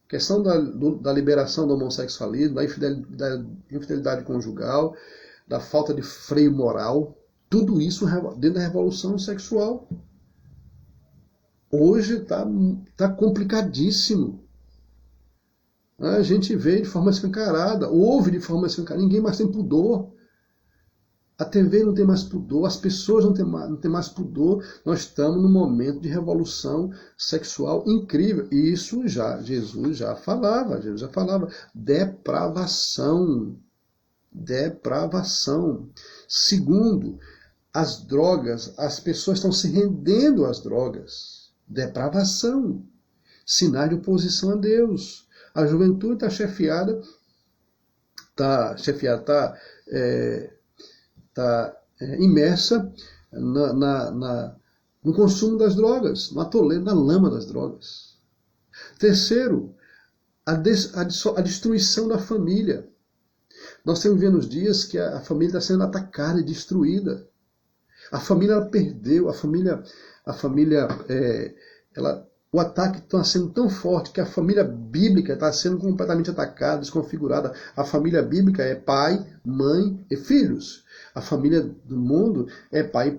Speaker 1: Questão da liberação do homossexualismo, da infidelidade conjugal, da falta de freio moral. Tudo isso dentro da revolução sexual. Hoje está complicadíssimo. A gente vê de forma escancarada, ouve de forma escancarada, ninguém mais tem pudor. A TV não tem mais pudor, as pessoas não têm mais pudor. Nós estamos num momento de revolução sexual incrível. E isso Jesus já falava. Depravação. Depravação. Segundo, as drogas, as pessoas estão se rendendo às drogas. Depravação. Sinais de oposição a Deus. A juventude está chefiada, está imersa no consumo das drogas, no atoleiro, na lama das drogas. Terceiro, a destruição da família. Nós temos vendo nos dias que a família está sendo atacada e destruída. A família ela perdeu, o ataque está sendo tão forte que a família bíblica está sendo completamente atacada, desconfigurada. A família bíblica é pai, mãe e filhos. A família do mundo é pai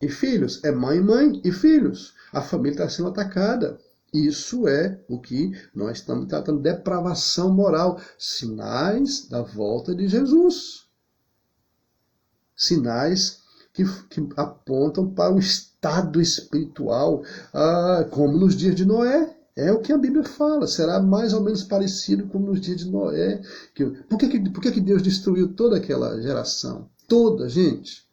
Speaker 1: e filhos. É mãe e filhos. A família está sendo atacada. Isso é o que nós estamos tratando, depravação moral. Sinais da volta de Jesus. Sinais que apontam para um estado espiritual, como nos dias de Noé. É o que a Bíblia fala. Será mais ou menos parecido como nos dias de Noé. Por que Deus destruiu toda aquela geração? Toda, gente.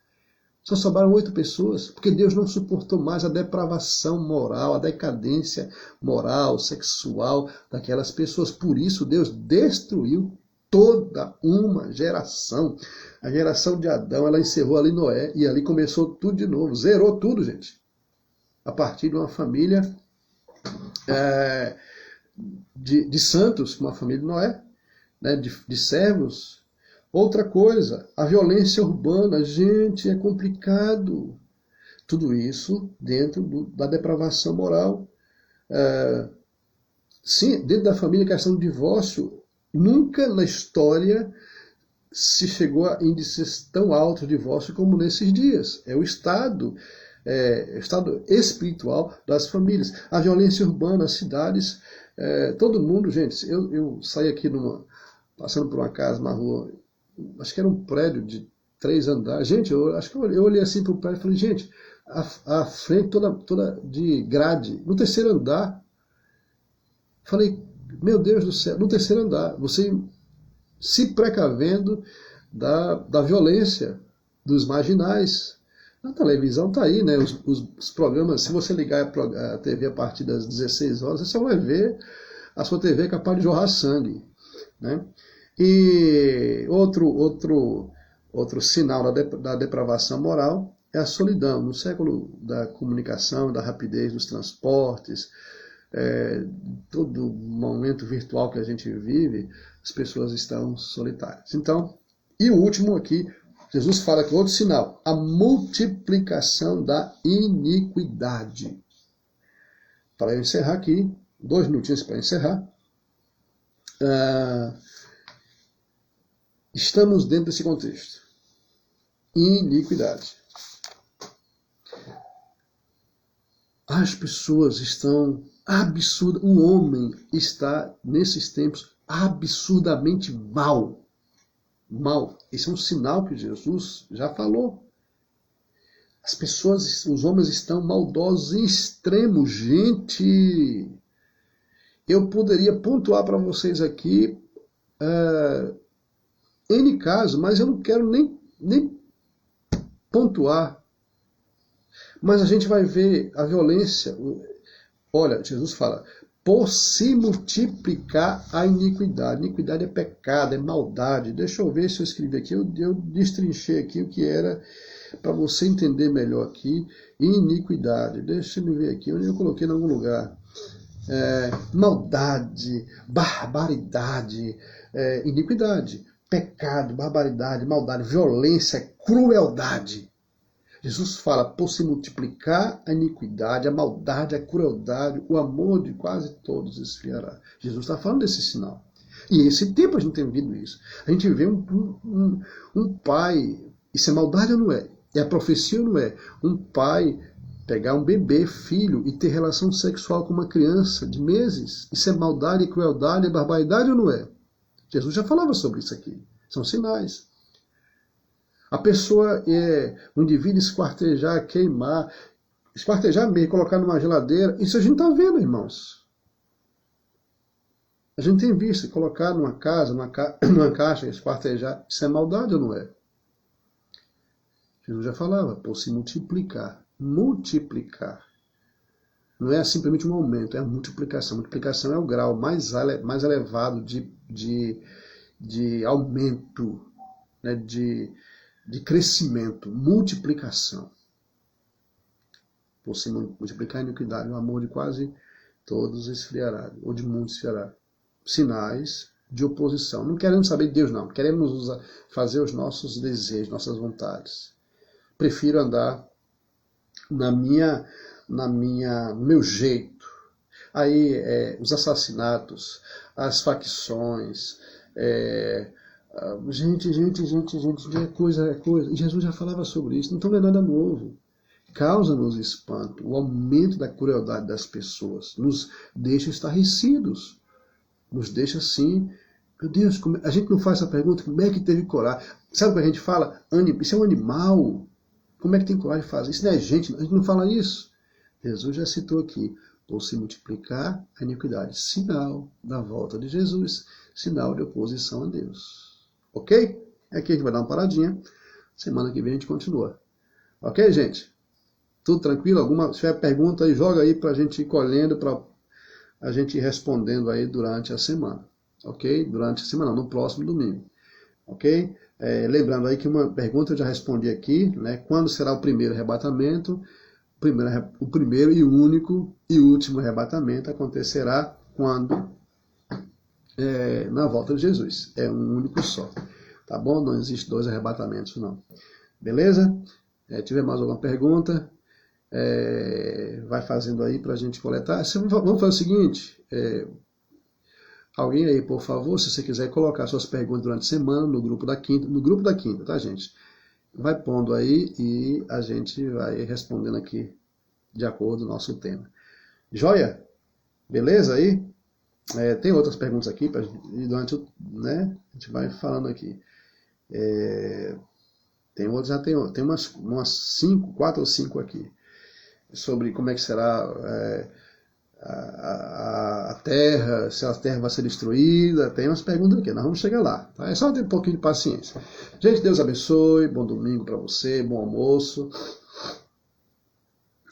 Speaker 1: Só sobraram 8 pessoas. Porque Deus não suportou mais a depravação moral, a decadência moral, sexual daquelas pessoas. Por isso Deus destruiu toda uma geração. A geração de Adão, ela encerrou ali Noé e ali começou tudo de novo. Zerou tudo, gente. A partir de uma família de santos, como a família de Noé, né, de servos. Outra coisa, a violência urbana. Gente, é complicado. Tudo isso dentro da depravação moral. Sim, dentro da família, a questão do divórcio. Nunca na história se chegou a índices tão altos de divórcio como nesses dias. É o estado espiritual das famílias. A violência urbana, as cidades, todo mundo, gente, eu saí aqui passando por uma casa na rua, acho que era um prédio de 3 andares. Gente, eu olhei assim para o prédio e falei, gente, a frente toda de grade, no 3º andar. Falei, meu Deus do céu, no 3º andar, você se precavendo da violência, dos marginais. Na televisão está aí, né? Os programas, se você ligar a TV a partir das 16 horas, você vai ver a sua TV é capaz de jorrar sangue, né? E outro sinal da depravação moral é a solidão. No século da comunicação, da rapidez dos transportes, todo momento virtual que a gente vive, as pessoas estão solitárias. Então, e o último aqui, Jesus fala que outro sinal, a multiplicação da iniquidade. Para eu encerrar aqui, 2 minutinhos para encerrar. Estamos dentro desse contexto. Iniquidade. As pessoas estão absurdas. O homem está, nesses tempos, absurdamente mal. Mal. Esse é um sinal que Jesus já falou. As pessoas, os homens estão maldosos em extremo. Gente, eu poderia pontuar para vocês aqui N casos, mas eu não quero nem pontuar. Mas a gente vai ver a violência. Olha, Jesus fala, por se multiplicar a iniquidade. Iniquidade é pecado, é maldade. Deixa eu ver se eu escrevi aqui. Eu destrinchei aqui o que era, para você entender melhor aqui. Iniquidade. Deixa eu ver aqui, onde eu coloquei em algum lugar. Maldade, barbaridade, iniquidade, pecado, barbaridade, maldade, violência, crueldade. Jesus fala, por se multiplicar a iniquidade, a maldade, a crueldade, o amor de quase todos esfriará. Jesus está falando desse sinal. E esse tempo a gente tem vivido isso. A gente vê um pai, isso é maldade ou não é? É a profecia ou não é? Um pai pegar um bebê, filho, e ter relação sexual com uma criança de meses. Isso é maldade, crueldade, barbaridade ou não é? Jesus já falava sobre isso aqui. São sinais. A pessoa, um indivíduo esquartejar, queimar, esquartejar mesmo, colocar numa geladeira, isso a gente está vendo, irmãos. A gente tem visto, colocar numa casa, numa caixa, esquartejar, isso é maldade ou não é? Jesus já falava, por se multiplicar. Multiplicar. Não é simplesmente um aumento, é a multiplicação. Multiplicação é o grau mais elevado de aumento, né, de crescimento, multiplicação. Por se multiplicar a iniquidade, o amor de quase todos esfriará, ou de muitos esfriará. Sinais de oposição. Não queremos saber de Deus, não. Queremos fazer os nossos desejos, nossas vontades. Prefiro andar no meu jeito. Aí os assassinatos, as facções, gente, é coisa. E Jesus já falava sobre isso, então não é nada novo. Causa-nos espanto, o aumento da crueldade das pessoas, nos deixa estarrecidos, nos deixa assim, meu Deus, a gente não faz essa pergunta, como é que teve coragem? Sabe o que a gente fala? Isso é um animal, como é que tem coragem de fazer? Isso não é gente, a gente não fala isso. Jesus já citou aqui, por se multiplicar a iniquidade, sinal da volta de Jesus, sinal de oposição a Deus. Ok? Aqui a gente vai dar uma paradinha, semana que vem a gente continua. Ok, gente? Tudo tranquilo? Se tiver pergunta aí, joga aí para a gente ir colhendo, para a gente ir respondendo aí durante a semana. Ok? Durante a semana, no próximo domingo. Ok? Lembrando aí que uma pergunta eu já respondi aqui, né? Quando será o primeiro arrebatamento? O primeiro e único e último arrebatamento acontecerá quando? Na volta de Jesus. É um único só. Tá bom? Não existe 2 arrebatamentos, não. Beleza? Tiver mais alguma pergunta, vai fazendo aí para a gente coletar. Vamos fazer o seguinte, alguém aí, por favor, se você quiser colocar suas perguntas durante a semana no grupo da quinta, tá, gente? Vai pondo aí e a gente vai respondendo aqui de acordo com o nosso tema. Joia? Beleza aí? Tem outras perguntas aqui, e durante né, a gente vai falando aqui. Tem outros, já tem umas 4 ou 5 aqui, sobre como é que será a Terra, se a Terra vai ser destruída. Tem umas perguntas aqui, nós vamos chegar lá, tá? É só ter um pouquinho de paciência. Gente, Deus abençoe, bom domingo para você, bom almoço.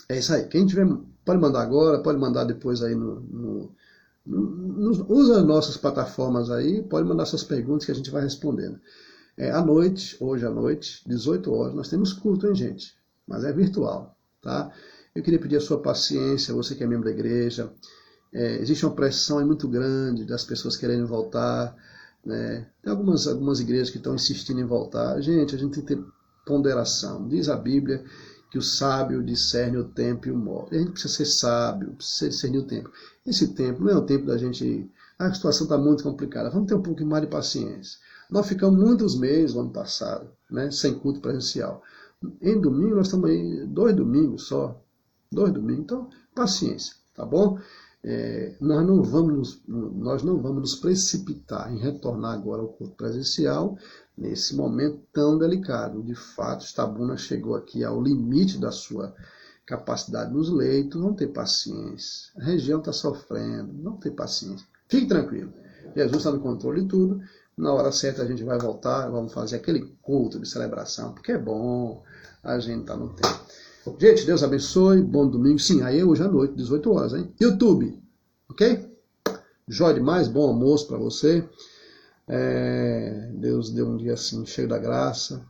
Speaker 1: É isso aí, quem tiver, pode mandar agora, pode mandar depois aí no Usa as nossas plataformas aí, pode mandar suas perguntas que a gente vai respondendo. À noite, hoje à noite, 18 horas, nós temos culto, hein, gente? Mas é virtual, tá? Eu queria pedir a sua paciência, você que é membro da igreja. Existe uma pressão aí muito grande das pessoas querendo voltar, né? Tem algumas igrejas que estão insistindo em voltar. Gente, a gente tem que ter ponderação. Diz a Bíblia que o sábio discerne o tempo e o modo. E a gente precisa ser sábio, precisa discernir o tempo. Esse tempo não é o tempo da gente... a situação está muito complicada, vamos ter um pouquinho mais de paciência. Nós ficamos muitos meses no ano passado, né, sem culto presencial. Em domingo, nós estamos aí 2 domingos só. 2 domingos, então, paciência, tá bom? Nós não vamos nos precipitar em retornar agora ao culto presencial nesse momento tão delicado. De fato, Itabuna chegou aqui ao limite da sua capacidade nos leitos. Vamos ter paciência. A região está sofrendo, vamos ter paciência. Fique tranquilo. Jesus está no controle de tudo. Na hora certa a gente vai voltar, vamos fazer aquele culto de celebração, porque é bom a gente estar no tempo. Gente, Deus abençoe, bom domingo. Sim, aí é hoje à noite, 18 horas, hein? YouTube, ok? Jóia demais, bom almoço para você. Deus deu um dia assim, cheio da graça,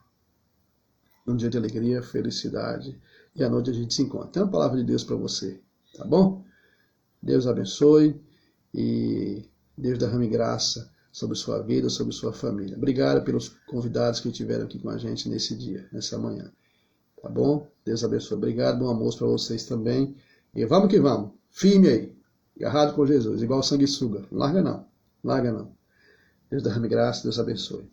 Speaker 1: um dia de alegria, felicidade, e à noite a gente se encontra. Tem uma palavra de Deus para você, tá bom? Deus abençoe e Deus derrame graça sobre sua vida, sobre sua família. Obrigado pelos convidados que estiveram aqui com a gente nesse dia, nessa manhã. Tá bom? Deus abençoe. Obrigado, bom almoço para vocês também. E vamos que vamos. Firme aí. Agarrado com Jesus, igual sanguessuga. Larga não. Larga não. Deus derrame graça, Deus abençoe.